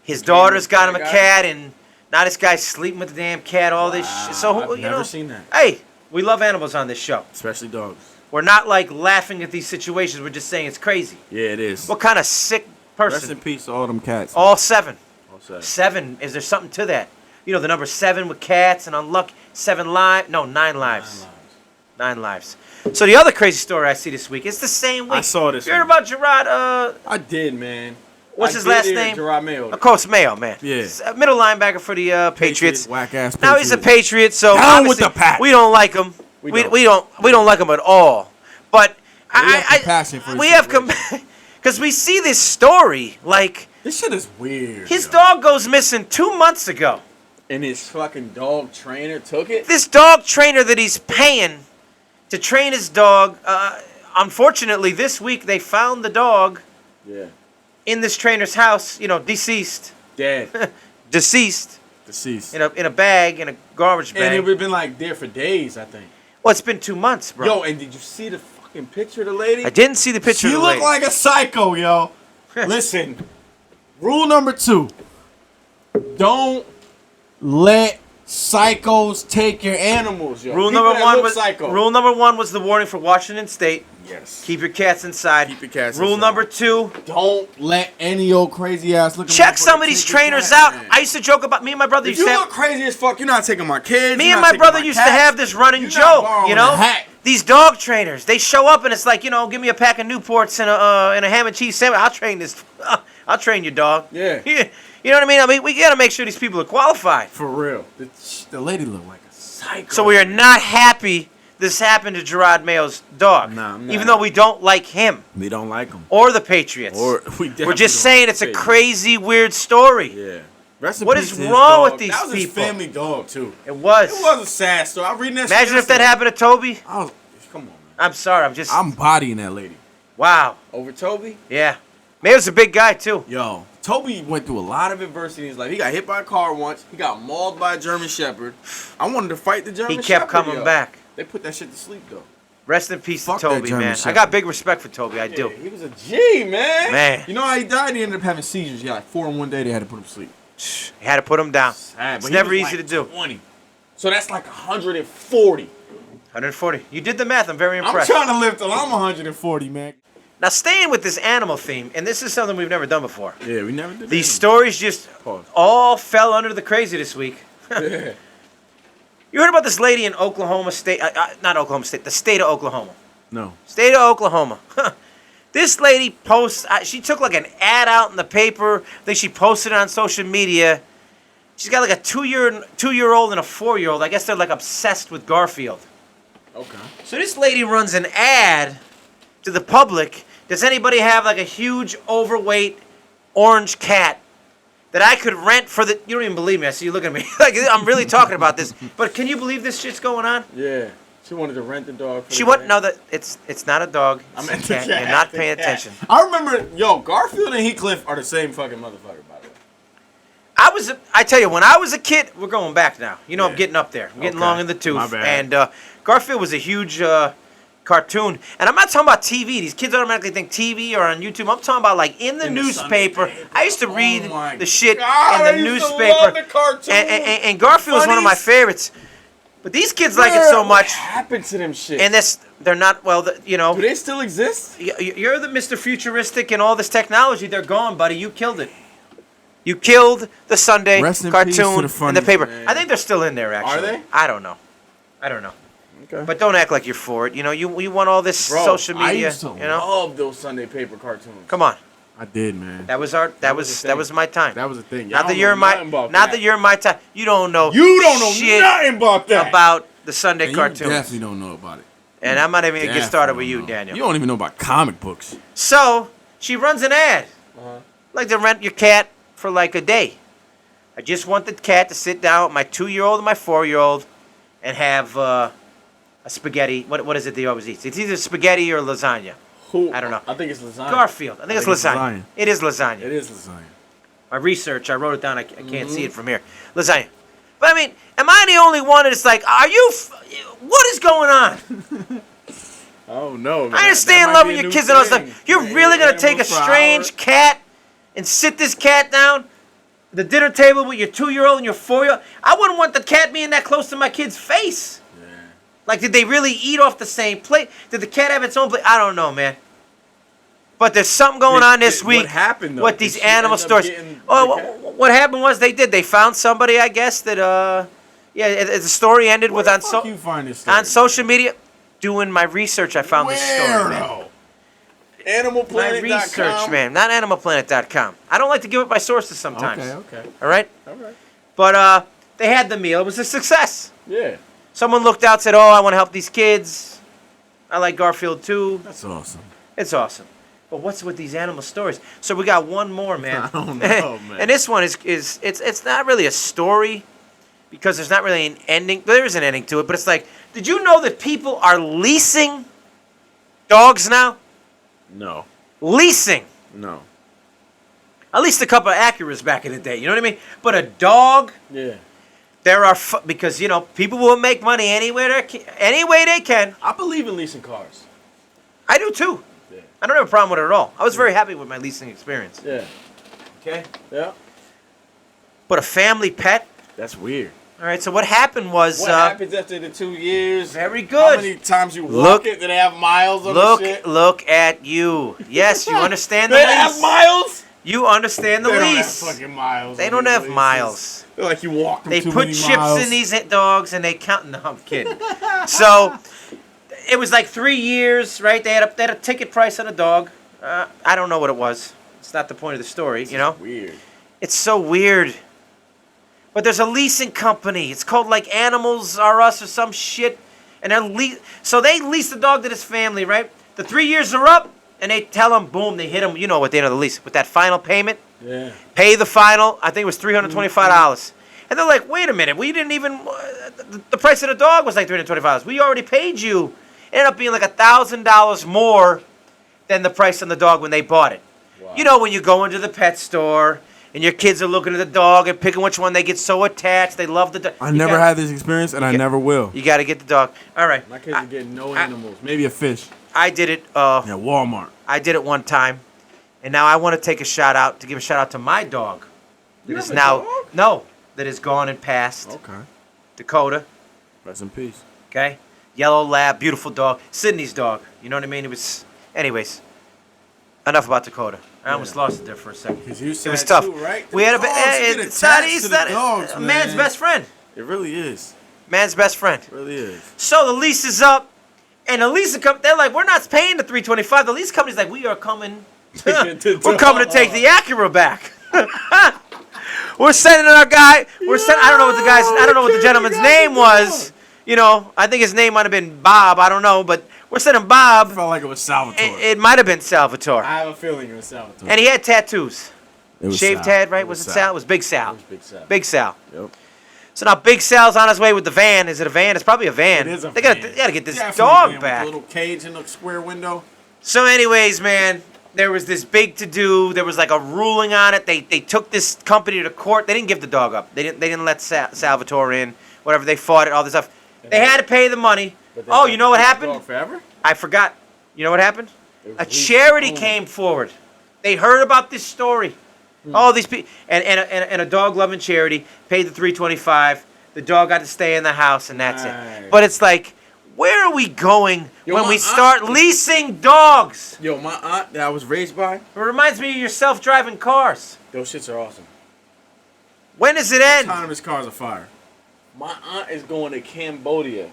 his daughter's got him a cat guy? cat, and now this guy's sleeping with the damn cat. All this shit. So I've you never know, seen that. hey, we love animals on this show. Especially dogs. We're not like laughing at these situations. We're just saying it's crazy. Yeah, it is. What kind of sick Rest in person? peace to all them cats. All 7. All set. 7. Is there something to that? You know the number 7 with cats and unlucky 7 lives. No, 9 lives. 9 lives. So the other crazy story I see this week, it's the same week. I saw this You heard one. about Gerard? I did, man. What's I his did last hear name? Gerard Mayo. Of course, Mayo, man. Yeah. He's a middle linebacker for the Patriots. Whack ass. Now he's a Patriot, so Down with obviously the Pats. we don't like him. We don't like him at all. But have compassion for his we have situation. because we see this story like This shit is weird. his yo. dog goes missing 2 months ago. And his fucking dog trainer took it. This dog trainer that he's paying to train his dog. Unfortunately, this week they found the dog Yeah. in this trainer's house. You know, deceased, Dead. deceased Deceased. in a bag, in a garbage bag. And it would been like there for days, I think. Well, it's been 2 months, bro. Yo, and did you see the fucking picture of the lady? I didn't see the picture. She of the looked lady. like a psycho, yo. Listen, rule number 2. Don't let psychos take your animals, yo. Rule People number that one look was psycho. rule number one was the warning for Washington State. Yes. Keep your cats inside. Keep your cats Rule inside. number 2. Don't let any old crazy ass looking. Check some of these take your trainers cat, out. man. I used to joke about me and my brother If used you to look crazy as fuck, you're not taking my kids. me you're and not my taking brother my used cats. to have this running You're not joke, borrowing you a know? hat. These dog trainers, they show up and it's like, give me a pack of Newports and a ham and cheese sandwich. I'll train this. I'll train your dog. Yeah. You know what I mean? We got to make sure these people are qualified. For real. The lady looked like a psycho. So we are not happy this happened to Gerard Mayo's dog. Nah, I'm not. Even though we don't like him We don't like them. or the Patriots. We're just saying it's a crazy, weird story. Yeah. Rest in What peace is to his wrong dog. with these That was his people? family dog too. It was. It was a sad story. I was reading that. Imagine shit if that yesterday. happened to Toby. I was, come on, man. I'm sorry. I'm bodying that lady. Wow. Over Toby? Yeah. Mayo's a big guy, too. Yo, Toby went through a lot of adversity in his life. He got hit by a car once. He got mauled by a German Shepherd. I wanted to fight the German He Shepherd. kept coming yo. back. They put that shit to sleep, though. Rest in peace Fuck to that Toby, German man. I Shepherd. got big respect for Toby. I do. Yeah, he was a G, man. Man. You know how he died? He ended up having seizures. Yeah, like 4 in one day. They had to put him to sleep. You had to put him down. Sad, It's but he never was easy like to do. 20. So that's like 140. 140. You did the math. I'm very I'm impressed. trying to live till I'm 140, man. Now, staying with this animal theme, and this is something we've never done before. Yeah, we never did These that. stories just Pause. all fell under the crazy this week. Yeah. You heard about this lady in Oklahoma State? Not Oklahoma State, the state of Oklahoma. No. State of Oklahoma. This lady posts, she took like an ad out in the paper. I think she posted it on social media. She's got like a two-year-old and a 4-year-old. I guess they're like obsessed with Garfield. Okay. So this lady runs an ad to the public. Does anybody have like a huge, overweight, orange cat that I could rent for the... You don't even believe me. I see you looking at me. Like, I'm really talking about this. But can you believe this shit's going on? Yeah. She wanted to rent the dog. She wouldn't know that it's not a dog. It's meant a the cat. cat. You're not The paying cat. attention. I remember, Garfield and Heathcliff are the same fucking motherfucker, by the way. I tell you, when I was a kid, we're going back now. I'm Yeah. getting up there. I'm getting Okay. long in the tooth. My bad. And Garfield was a huge cartoon. And I'm not talking about TV. These kids automatically think TV or on YouTube. I'm talking about like in the In the newspaper. Sunday paper. I used to read Oh my the shit God, in I the used to newspaper. love the cartoons. And Garfield was one of my Funnies. favorites. But these kids like it so What much. happened to them shit? And they're not, do they still exist? You're the Mr. Futuristic and all this technology. They're gone, buddy. You killed it. You killed the Sunday Rest in peace to cartoon the and the funnies, paper. man. I think they're still in there, actually. Are they? I don't know. Okay. But don't act like you're for it. You want all this Bro, social media. I used to you know? love those Sunday paper cartoons. Come on. I did, man. That was the thing. my time. That was the thing. Not that you're in my time. You don't know. You don't know shit nothing about that. about the Sunday And cartoons. You definitely don't know about it. And I'm not even gonna get started with Definitely you, don't know. Daniel. You don't even know about comic books. So she runs an ad. Like to rent your cat for like a day. I just want the cat to sit down with my 2-year-old and my 4-year-old and have a spaghetti. What is it they always eat? It's either spaghetti or lasagna. I don't know. I think it's lasagna. Garfield. I think it's lasagna. lasagna. It is lasagna. It is lasagna. My research, I wrote it down. I can't see it from here. Lasagna. But I mean, am I the only one that's like, what is going on? Oh no, man. I understand loving your kids and all that stuff. You're really going to take a strange cat and sit this cat down at the dinner table with your 2-year-old and your 4-year-old? I wouldn't want the cat being that close to my kid's face. Yeah. Like, did they really eat off the same plate? Did the cat have its own plate? I don't know, man. But there's something going on this week. What happened, though? With these Did she animal end up stories. getting Oh, the cat? what happened was they found somebody, I guess, that the story ended with Where the fuck you find this story? on social media. Doing my research, I found this story. Where, Man. though? My Animalplanet.com. research, man, not animalplanet.com. I don't like to give up my sources sometimes. Okay. All right? All right. But they had the meal. It was a success. Yeah. Someone looked out, said, "Oh, I want to help these kids. I like Garfield too. That's awesome. It's awesome." But what's with these animal stories? So we got one more, man. I don't know, man. And this one is it's not really a story because there's not really an ending. There is an ending to it, but it's like, did you know that people are leasing dogs now? No. Leasing. No. At least a couple of Acuras back in the day. You know what I mean? But a dog, Yeah. there are because people will make money any way they can. I believe in leasing cars. I do too. Yeah. I don't have a problem with it at all. I was very happy with my leasing experience. Yeah. Okay. Yeah. What, a family pet? That's weird. All right, so what happened was... What happens after the 2 years? Very good. How many times you walk it? Do they have miles on the shit? Look at you. Yes, you understand the They lease. have miles? You understand the They lease. don't have fucking miles. They don't have miles. They're like you walk them They too put many chips miles. in these dogs and they count. No, I'm kidding. So it was like 3 years, right? They had a ticket price on a dog. I don't know what it was. It's not the point of the story, you know? Weird. It's so weird. But there's a leasing company. It's called like Animals R Us or some shit. And so they lease the dog to this family, right? The 3 years are up, and they tell them, boom, they hit them, you know, at the end of the lease. With that final payment, pay the final, I think it was $325. And they're like, wait a minute, we didn't even, the price of the dog was like $325. We already paid you. It ended up being like $1,000 more than the price on the dog when they bought it. Wow. You know, when you go into the pet store, and your kids are looking at the dog and picking which one, they get so attached. They love the dog. I never had this experience, and I never will. You got to get the dog. All right. My kids are getting no animals. Maybe a fish. I did it. Walmart. I did it one time, and now I want to take a shout out to give a shout out to my dog. That is now that is gone and passed. Okay. Dakota. Rest in peace. Okay. Yellow lab, beautiful dog. Sydney's dog. You know what I mean? It was. Anyways, enough about Dakota. I almost lost it there for a second. It was tough. Too, right? We had it's not dogs, a man's best friend. It really is. Man's best friend. It really is. So the lease is up, and the lease they're like, we're not paying the $325. The lease company's like, we are coming. We're coming to take the Acura back. We're sending our guy. I don't know what I don't know what the gentleman's name was. You know, I think his name might have been Bob. I don't know, but we're sending Bob. I felt like it was Salvatore. It might have been Salvatore. I have a feeling it was Salvatore. And he had tattoos. It was Shaved Sal. head, right? Was it Sal? It was Big Sal. It was Big Sal. Big Sal. Yep. So now Big Sal's on his way with the van. Is it a van? It's probably a van. It is a they van. gotta get this Definitely dog van back. with a little cage in the square window. So anyways, man, there was this big to-do. There was like a ruling on it. They took this company to court. They didn't give the dog up. They didn't let Salvatore in. Whatever. They fought it. All this stuff. They had to pay the money. Oh, you know what happened? Forever? I forgot. You know what happened? A charity came forward. They heard about this story. All these people and a dog-loving charity paid the $325. The dog got to stay in the house, and that's it. But it's like, where are we going when we start leasing dogs? Yo, my aunt that I was raised by. It reminds me of your self-driving cars. Those shits are awesome. When does it end? Autonomous cars are fire. My aunt is going to Cambodia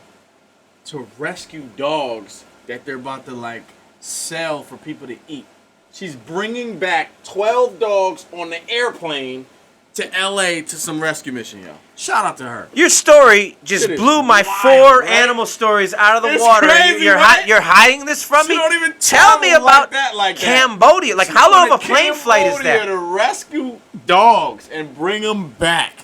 to rescue dogs that they're about to like sell for people to eat. She's bringing back 12 dogs on the airplane to LA to some rescue mission, yo. Shout out to her. Your story just blew my wild, right? animal stories out of the It's water. crazy, You're right? you're hiding this from She me? don't even Tell me about like Cambodia. Like, She's how long going of a to plane flight is Cambodia that? to rescue dogs and bring them back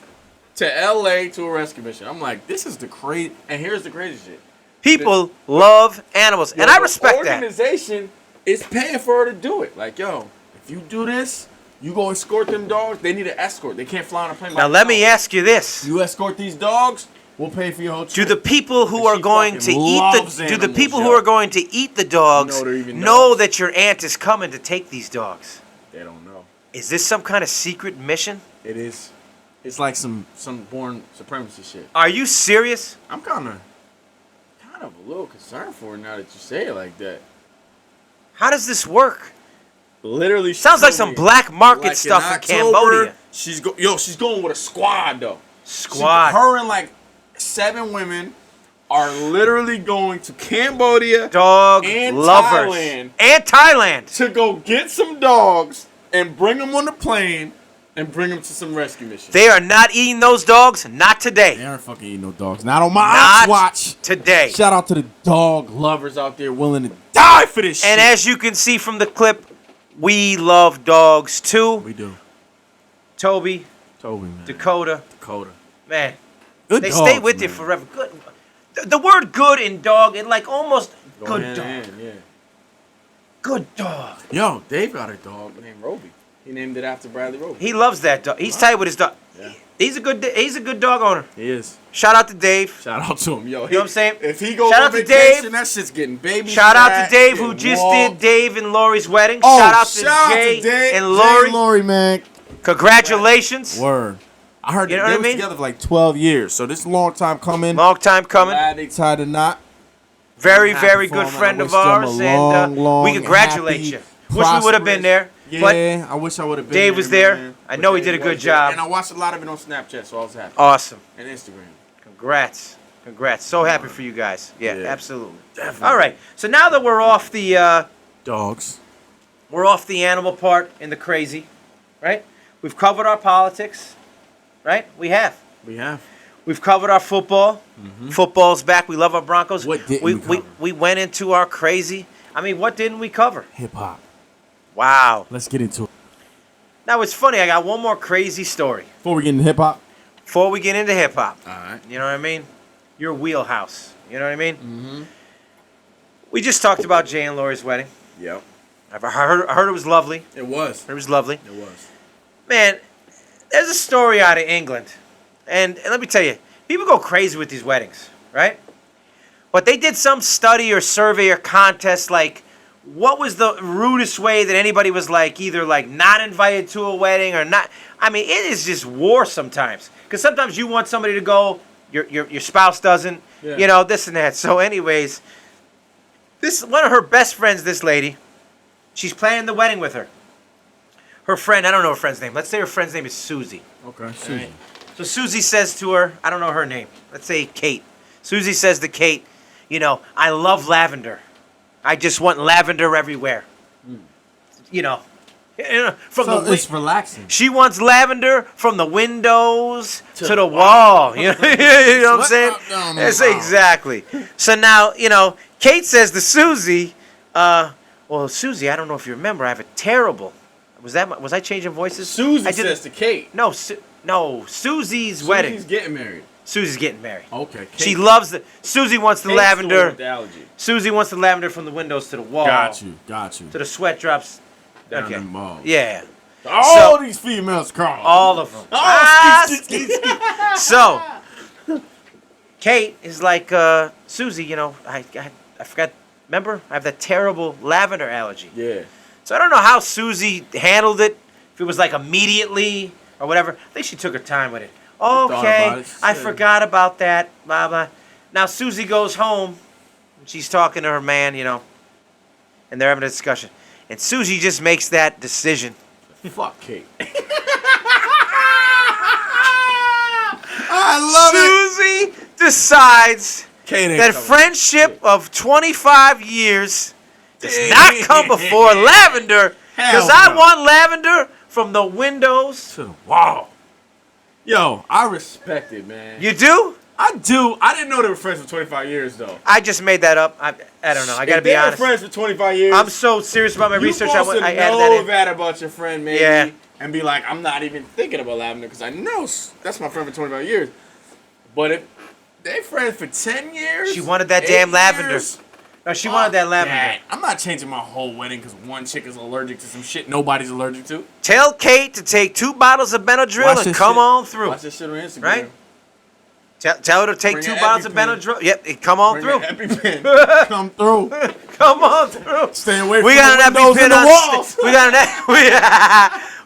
to LA to a rescue mission. I'm like, this is the crazy. And here's the crazy shit. People love animals, and I respect that. The organization is paying for her to do it. Like, yo, if you do this, you go escort them dogs. They need an escort. They can't fly on a plane. Now let me ask you this: you escort these dogs, we'll pay for your whole trip. Do the people who are going to eat the dogs know that your aunt is coming to take these dogs? They don't know. Is this some kind of secret mission? It is. It's like some born supremacy shit. Are you serious? I'm kind of a little concerned for her now that you say it like that. How does this work? Literally, sounds like some black market stuff in Cambodia. She's going with a squad though. Her and like 7 women are literally going to Cambodia, dog and lovers, Thailand to go get some dogs and bring them on the plane and bring them to some rescue mission. They are not eating those dogs. Not today. They aren't fucking eating no dogs. Not on my watch. Today. Shout out to the dog lovers out there willing to die for this shit. And as you can see from the clip, we love dogs too. We do. Toby, man. Dakota. Man. Good they dogs, stay with you forever. Good. The word good in dog, it like almost good dog. Yeah. Good dog. Yo, Dave got a dog named Roby. He named it after Bradley Roby. He loves that dog. He's tight with his dog. Yeah. He's a good dog owner. He is. Shout out to Dave. Shout out to him, yo. You know what I'm saying? If he goes Shout on out to vacation, Dave. that shit's getting baby. Shout out to Dave who just did Dave and Lori's wedding. Oh, shout out to Jay and Lori. Lori, man. Congratulations. Word. I heard You know they what I was mean? together for like 12 years, so this is a long time coming. Long time coming. Glad they tied a knot. Very, Happy very for good them. I friend of wish them a ours, and long, we congratulate happy, you. Wish we would have been there. Yeah, But I wish I would have been Dave there. was there. Man. I know he Dave did a good was there. job. And I watched a lot of it on Snapchat, so I was happy. Awesome. And Instagram. Congrats. So happy for you guys. Yeah, Yeah. absolutely. Definitely. All right. So now that we're off the Dogs. animal part in the crazy, right? We've covered our politics, right? We have. We have. We've covered our football. Football's back. We love our Broncos. What didn't we cover? We went into our crazy. I mean, what didn't we cover? Hip hop. Wow. Let's get into it. Now, it's funny. I got one more crazy story Before we get into hip hop. before we get into hip-hop. All right. You know what I mean? Your wheelhouse. You know what I mean? Mm-hmm. We just talked about Jay and Lori's wedding. Yep. I heard it was lovely. It was. It was lovely. It was. Man, there's a story out of England. And let me tell you, people go crazy with these weddings, right? But they did some study or survey or contest, like, what was the rudest way that anybody was, like, either, like, not invited to a wedding or not? I mean, it is just war sometimes. Because sometimes you want somebody to go, your spouse doesn't, you know, this and that. So anyways, this one of her best friends, this lady, she's planning the wedding with her. Her friend, I don't know her friend's name. Let's say her friend's name is Susie. Okay. Susie. So Susie says to her, I don't know her name. Let's say Kate. Susie says to Kate, you know, I love lavender. I just want lavender everywhere. You know, It's relaxing. she wants lavender from the windows to the wall. You know, you know what I'm saying? Yes, exactly. So now, you know, Kate says to Susie, well, Susie, I don't know if you remember, I have a terrible. Was I changing voices? Susie says to Kate. No, Susie's wedding. Susie's getting married. Susie's getting married. Okay. Kate. She loves Susie wants the Kate's lavender. the one with the allergy. Susie wants the lavender from the windows to the wall. Got you. To the sweat drops. Down Okay. the mall. Yeah. All these females crying. All of them. Skeet. So, Kate is like, Susie, you know, I forgot. Remember, I have that terrible lavender allergy. Yeah. So I don't know how Susie handled it. If it was like immediately or whatever. I think she took her time with it. Okay, I forgot about that. Blah blah. Now Susie goes home. She's talking to her man, you know, and they're having a discussion. And Susie just makes that decision. Fuck Kate. I love Susie decides Kate that friendship of 25 years does not come before lavender, because I want lavender from the windows to the wall. Yo, I respect it, man. You do? I do. I didn't know they were friends for 25 years, though. I just made that up. I don't know. I gotta be honest. They were friends for 25 years. I'm so serious about my research. I added that know in. that about your friend, maybe. Yeah. And be like, I'm not even thinking about lavender because I know that's my friend for 25 years. But if they friends for 10 years, she wanted that damn lavender. No, she wanted that lavender. That. I'm not changing my whole wedding because one chick is allergic to some shit nobody's allergic to. Tell Kate to take 2 bottles of Benadryl and come on through. Watch this shit on Instagram. Right? Tell her to take 2 bottles of Benadryl. Yep, come on through. EpiPen. Come through. Come on through. Stay away from we got the an windows EpiPen and the walls.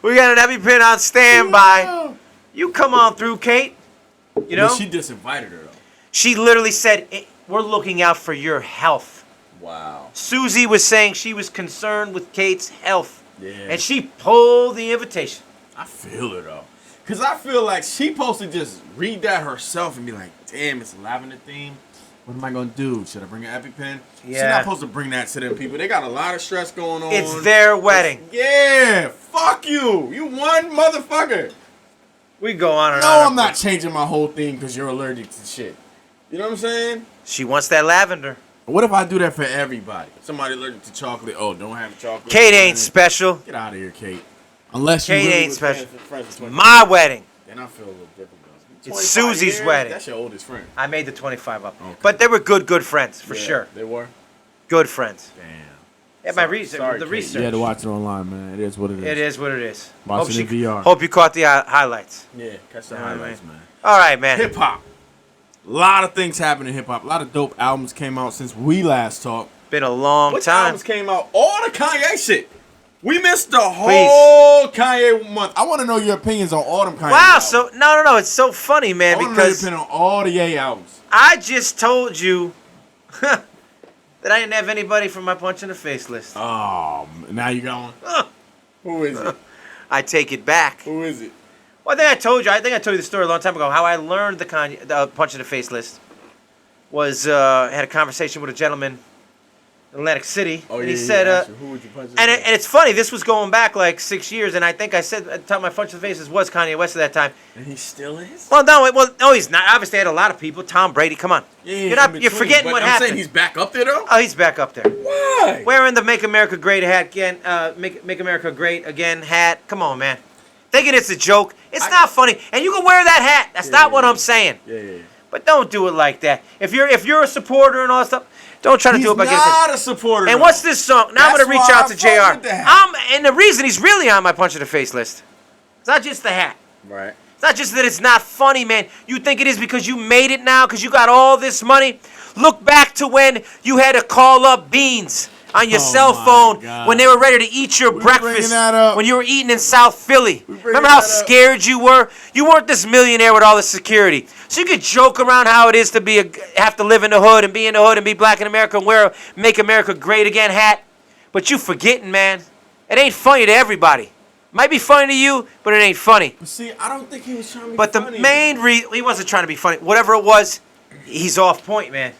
we got an EpiPen on standby. You come on through, Kate. You know? But she disinvited her, though. She literally said, we're looking out for your health. Wow. Susie was saying she was concerned with Kate's health. Yeah. And she pulled the invitation. I feel her, though. Because I feel like she supposed to just read that herself and be like, damn, it's a lavender theme. What am I going to do? Should I bring an EpiPen? Yeah. She's not supposed to bring that to them people. They got a lot of stress going on. It's their wedding. Yeah. Fuck you. You one motherfucker. We go on and on. No, I'm not changing my whole thing because you're allergic to shit. You know what I'm saying? She wants that lavender. What if I do that for everybody? Somebody allergic to chocolate. Oh, don't have chocolate. Kate ain't special. Get out of here, Kate. Unless Kate you really ain't special. Friends my wedding. Then I feel a little different. It's Susie's wedding. That's your oldest friend. I made the 25 up. Okay. But they were good friends, for sure. They were? Good friends. Damn. Yeah, my research. The research. You had to watch it online, man. It is what it is. It is what it is. Watch it in VR. Hope you caught the highlights. Yeah, catch the highlights, man. All right, man. Hip-hop. A lot of things happened in hip-hop. A lot of dope albums came out since we last talked. Been a long Which time. albums came out? All the Kanye shit. We missed the whole Kanye month. I want to know your opinions on all them Kanye albums. So no. It's so funny, man, I want to know your because opinion on all the Ye albums. I just told you that I didn't have anybody from my punch in the face list. Oh, now you going? Who is it? I take it back. Who is it? Well, I think I told you the story a long time ago. How I learned the punch in the face list was had a conversation with a gentleman in Atlantic City, and he said, who would you punch in the and face? it's funny. This was going back like 6 years, and I think I said at the time my punch in the faces was Kanye West at that time. And he still is? Well, no, he's not. Obviously, I had a lot of people. Tom Brady, come on. Yeah, You're forgetting what happened. I'm saying he's back up there though. Oh, he's back up there. Why? Wearing the "Make America Great" hat again. Make America Great Again hat. Come on, man. Thinking it's a joke. It's not funny. And you can wear that hat. That's not what I'm saying. Yeah. But don't do it like that. If you're a supporter and all that stuff, don't try to do it by getting. He's not a supporter. And though. what's this song? Now I'm That's gonna reach why out to I fuck with JR. the hat. And the reason he's really on my punch in the face list. It's not just the hat. Right. It's not just that it's not funny, man. You think it is because you made it now, because you got all this money. Look back to when you had to call up Beans on your cell phone when they were ready to eat your breakfast when you were eating in South Philly. Remember how scared you were? You weren't this millionaire with all the security. So you could joke around how it is to have to live in the hood and be in the hood and be black in America and wear a Make America Great Again hat. But you forgetting, man. It ain't funny to everybody. Might be funny to you, but it ain't funny. But see, I don't think he was trying to be funny. But the main reason, he wasn't trying to be funny. Whatever it was, he's off point, man.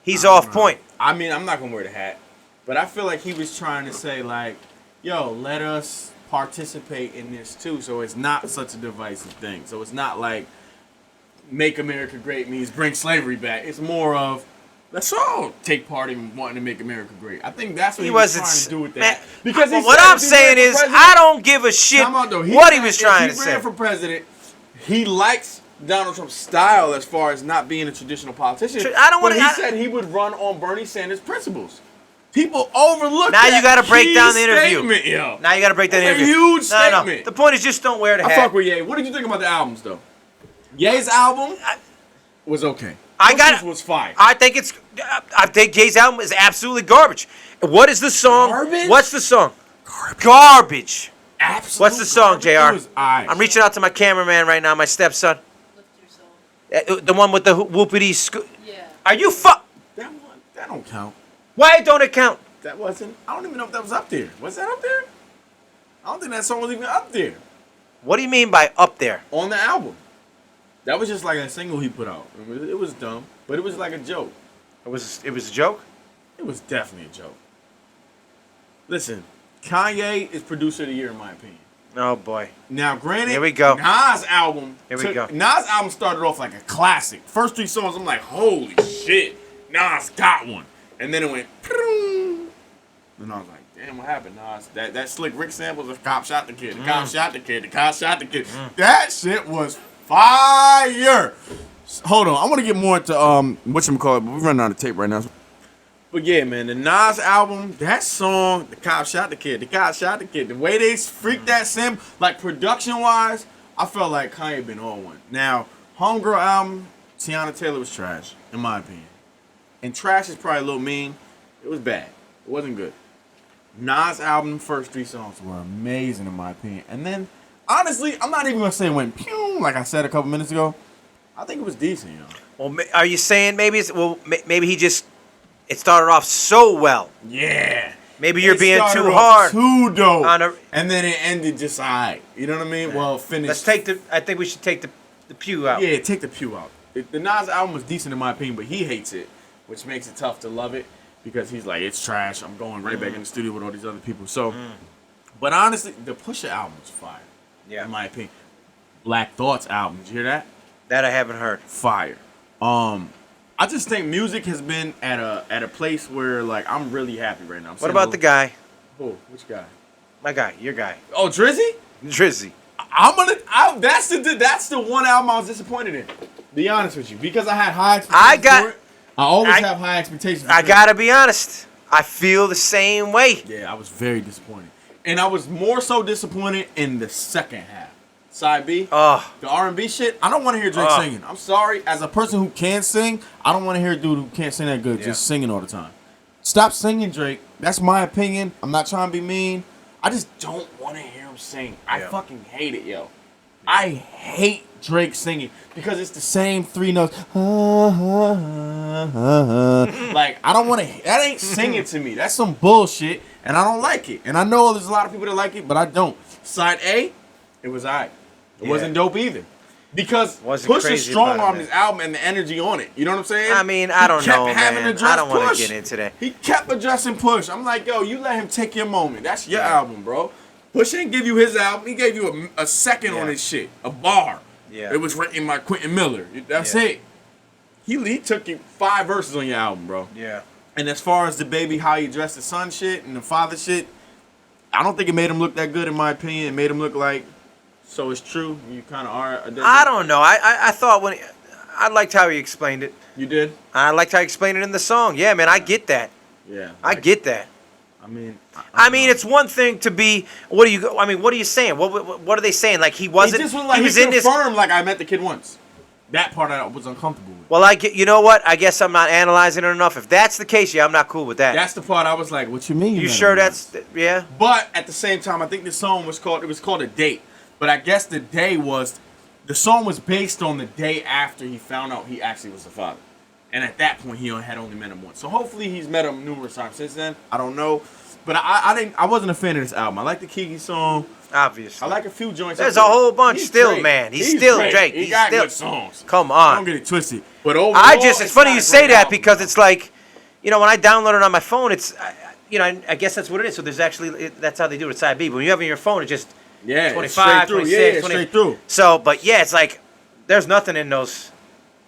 He's off point. I mean, I'm not going to wear the hat. But I feel like he was trying to say, like, yo, let us participate in this, too. So it's not such a divisive thing. So it's not like Make America Great means bring slavery back. It's more of, let's all take part in wanting to make America great. I think that's what he was trying to do with that. Because what I'm saying is, I don't give a shit what he was trying to say. If he ran for president, he likes Donald Trump's style as far as not being a traditional politician. But he said he would run on Bernie Sanders' principles. People overlook now that. You got to break down the interview. Yo. Now you got to break down the interview. A huge statement. No. The point is just don't wear the hat. I fuck with Ye. What did you think about the albums though? Ye's album was okay. Was fire. I think Ye's album is absolutely garbage. What is the song? Garbage? What's the song? Garbage. Absolutely. What's the song, JR? I'm reaching out to my cameraman right now, my stepson. Lift Your Soul. The one with the whoopity. Yeah. Are you That don't count. Why don't it count? That wasn't. I don't even know if that was up there. Was that up there? I don't think that song was even up there. What do you mean by up there? On the album. That was just like a single he put out. It was dumb, but it was like a joke. It was a joke? It was definitely a joke. Listen, Kanye is producer of the year in my opinion. Oh boy. Now, granted, here we go. Nas' album. Nas' album started off like a classic. First 3 songs, I'm like, holy shit, Nas got one. And then it went, and I was like, damn, what happened, Nas? That Slick Rick sample, the cop shot the kid, the cop shot the kid, the cop shot the kid. That shit was fire. Hold on, I want to get more into whatchamacallit, but we're running out of tape right now. But yeah, man, the Nas album, that song, the cop shot the kid, the cop shot the kid, the way they freaked that sample, like production-wise, I felt like Kanye been on one. Now, Homegirl album, Tiana Taylor was trash, in my opinion. And trash is probably a little mean. It was bad. It wasn't good. Nas' album, first 3 songs were amazing in my opinion. And then, honestly, I'm not even going to say it went pew, like I said a couple minutes ago. I think it was decent, Well, are you saying maybe he just, it started off so well. Yeah. Maybe you're being too hard. Too dope. And then it ended just alright. You know what I mean? Yeah. Well, finished. I think we should take the pew out. Yeah, take the pew out. The Nas album was decent in my opinion, but he hates it, which makes it tough to love it because he's like, it's trash. I'm going right back in the studio with all these other people. So, but honestly, the Pusha album was fire. Yeah. In my opinion. Black Thought's album. Did you hear that? That I haven't heard. Fire. I just think music has been at a place where like I'm really happy right now. What about the guy? Who? Which guy? My guy. Your guy. Oh, Drizzy? Drizzy. That's the one album I was disappointed in. Be honest with you, because I had high expectations for it. I always have high expectations. I gotta be honest. I feel the same way. Yeah, I was very disappointed, and I was more so disappointed in the second half. Side B, the R&B shit. I don't want to hear Drake singing. I'm sorry, as a person who can sing, I don't want to hear a dude who can't sing that good just singing all the time. Stop singing, Drake. That's my opinion. I'm not trying to be mean. I just don't want to hear him sing. I fucking hate it, yo. I hate Drake singing because it's the same 3 notes. Like, I don't want to. That ain't singing to me. That's some bullshit, and I don't like it. And I know there's a lot of people that like it, but I don't. Side A, it was alright. It wasn't dope either. Because Push is strong on this album and the energy on it. You know what I'm saying? I mean, I don't know, man. I don't want to get into that. He kept addressing Push. I'm like, yo, you let him take your moment. That's your album, bro. Push didn't give you his album. He gave you a second on his shit. A bar. Yeah. It was written by Quentin Miller. That's it. He took you 5 verses on your album, bro. Yeah. And as far as the baby, how he dressed the son shit and the father shit, I don't think it made him look that good, in my opinion. It made him look like, so it's true. You kind of are. I don't know. I thought I liked how he explained it. You did? I liked how he explained it in the song. Yeah, man, I get that. Yeah. I get that. I mean, it's one thing to be. What are you saying? What are they saying? Like he wasn't. It just was like he confirmed, like I met the kid once. That part I was uncomfortable with. Well, you know what? I guess I'm not analyzing it enough. If that's the case, I'm not cool with that. That's the part I was like, what you mean? You sure that's yeah? But at the same time, I think the song was called A Date. But I guess the song was based on the day after he found out he actually was the father. And at that point, he had only met him once. So hopefully he's met him numerous times since then. I don't know. But I wasn't a fan of this album. I like the Kiki song. Obviously. I like a few joints. There's a whole bunch still, man. He's still Drake. He got good songs. Come on. Don't get it twisted. But overall, it's funny you say that because it's like, when I download it on my phone, it's, I guess that's what it is. So there's actually, that's how they do it at side B. But when you have it on your phone, it's just 25, 26, 20. Straight through. So, but yeah, it's like, there's nothing in those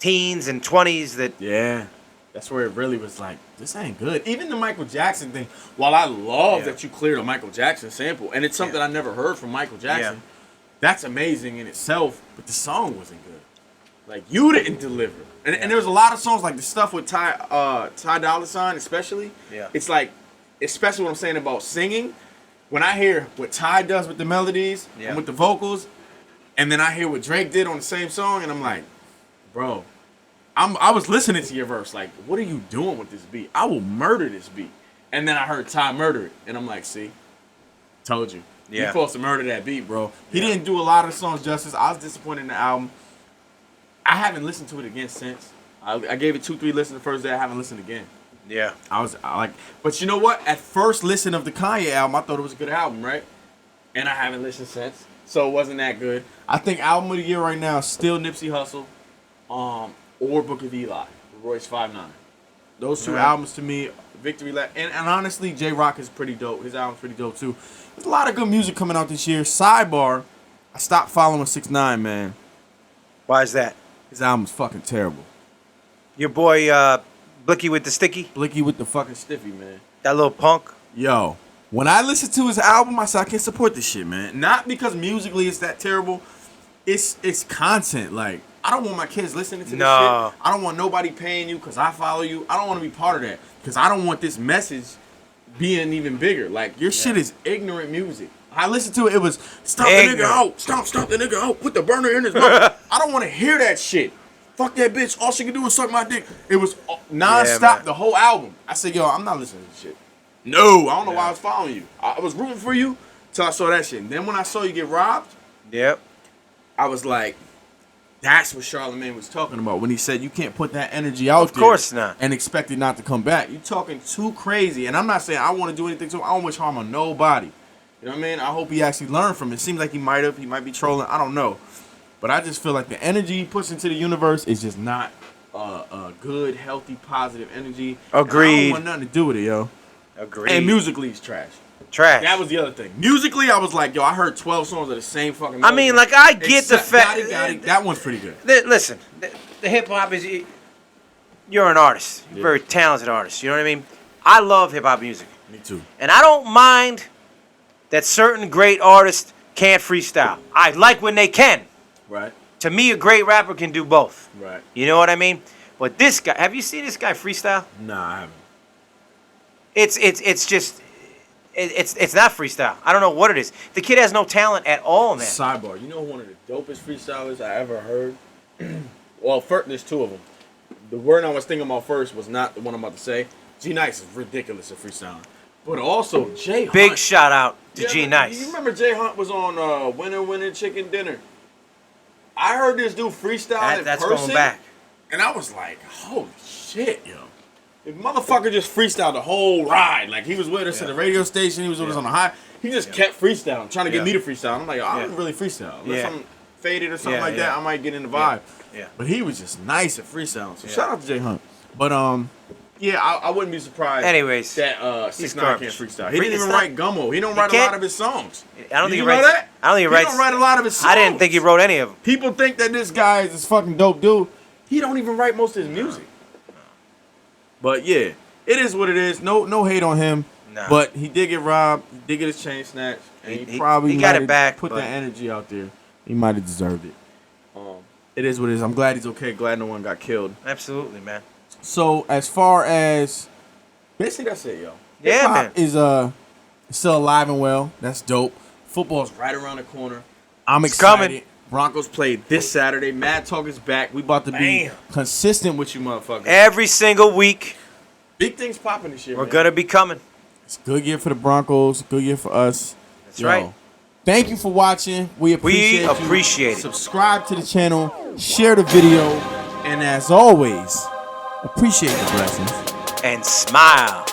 teens and 20s that. Yeah. That's where it really was like, this ain't good. Even the Michael Jackson thing, while I love that you cleared a Michael Jackson sample, and it's something I never heard from Michael Jackson, that's amazing in itself, but the song wasn't good. Like, you didn't deliver. And there was a lot of songs, like the stuff with Ty Dolla $ign especially. Yeah. It's like, especially what I'm saying about singing, when I hear what Ty does with the melodies and with the vocals, and then I hear what Drake did on the same song, and I'm like, bro, I was listening to your verse, like, what are you doing with this beat? I will murder this beat. And then I heard Ty murder it, and I'm like, see, told you. Yeah. You're supposed to murder that beat, bro. He didn't do a lot of songs justice. I was disappointed in the album. I haven't listened to it again since. I gave it 2-3 listens the first day. I haven't listened again. Yeah. But you know what? At first listen of the Kanye album, I thought it was a good album, right? And I haven't listened since, so it wasn't that good. I think album of the year right now is still Nipsey Hussle, or Book of Eli, Royce 5'9". Those two albums to me, Victory Lap, and honestly, J Rock is pretty dope. His album's pretty dope too. There's a lot of good music coming out this year. Sidebar, I stopped following 6ix9ine, man. Why is that? His album's fucking terrible. Your boy Blicky with the sticky? Blicky with the fucking stiffy, man. That little punk? Yo, when I listened to his album, I said I can't support this shit, man. Not because musically it's that terrible. It's content. Like, I don't want my kids listening to this shit. I don't want nobody paying you because I follow you. I don't want to be part of that because I don't want this message being even bigger. Like, your shit is ignorant music. I listened to it. It was stomp the nigga out. Stomp the nigga out. Put the burner in his mouth. I don't want to hear that shit. Fuck that bitch. All she can do is suck my dick. It was non-stop the whole album. I said, yo, I'm not listening to this shit. No, I don't know why I was following you. I was rooting for you till I saw that shit. And then when I saw you get robbed, I was like, that's what Charlamagne was talking about when he said you can't put that energy out there. Of course not. And expect it not to come back. You're talking too crazy. And I'm not saying I want to do anything to him. I don't wish harm on nobody. You know what I mean? I hope he actually learned from it. It seems like he might have. He might be trolling. I don't know. But I just feel like the energy he puts into the universe is just not a good, healthy, positive energy. Agreed. I don't want nothing to do with it, yo. Agreed. And musically, he's trash. That was the other thing. Musically, I was like, yo, I heard 12 songs of the same fucking melody. I mean, like, I get the fact. Got it. That one's pretty good. Listen, the hip-hop is... You're an artist. You're a very talented artist. You know what I mean? I love hip-hop music. Me too. And I don't mind that certain great artists can't freestyle. I like when they can. Right. To me, a great rapper can do both. Right. You know what I mean? But this guy... Have you seen this guy freestyle? Nah, I haven't. It's just... It's not freestyle. I don't know what it is. The kid has no talent at all, man. Sidebar. You know one of the dopest freestylers I ever heard? Well, first, there's two of them. The word I was thinking about first was not the one I'm about to say. G-Nice is ridiculous at freestyling. But also, Jay Big Hunt. shout out to G Nice. You remember Jay Hunt was on Winner Chicken Dinner? I heard this dude freestyle in That's person. going back. And I was like, holy shit, yo. The motherfucker just freestyled the whole ride. Like, he was with us at the radio station. He was with us on the high. He just kept freestyling, trying to get me to freestyle. I'm like, I don't really freestyle. Unless I'm faded or something like that, I might get in the vibe. Yeah. But he was just nice at freestyling. So shout out to Jay Hunt. But, I wouldn't be surprised. Anyways, that 6 9 can't freestyle. He didn't even not- write Gummo. He don't write a lot of his songs. I don't think you he know writes. that? I don't think he writes. He don't write a lot of his songs. I didn't think he wrote any of them. People think that this guy is this fucking dope dude. He don't even write most of his music. But yeah, it is what it is. No hate on him. Nah. But he did get robbed. He did get his chain snatched. And he probably he got might it back. Put but that energy out there. He might have deserved it. It is what it is. I'm glad he's okay. Glad no one got killed. Absolutely, man. So as far as basically that's it, yo. Yeah, Hip-hop man. is still alive and well. That's dope. Football's right around the corner. I'm It's excited. coming. Broncos play this Saturday. Mad Talk is back. We about to be consistent with you motherfuckers. Every single week, Big things popping this year. we're man. gonna be coming. It's a good year for the Broncos. Good year for us. That's right. Thank you for watching. We appreciate it. Subscribe to the channel. Share the video. And as always, appreciate the blessings. And smile.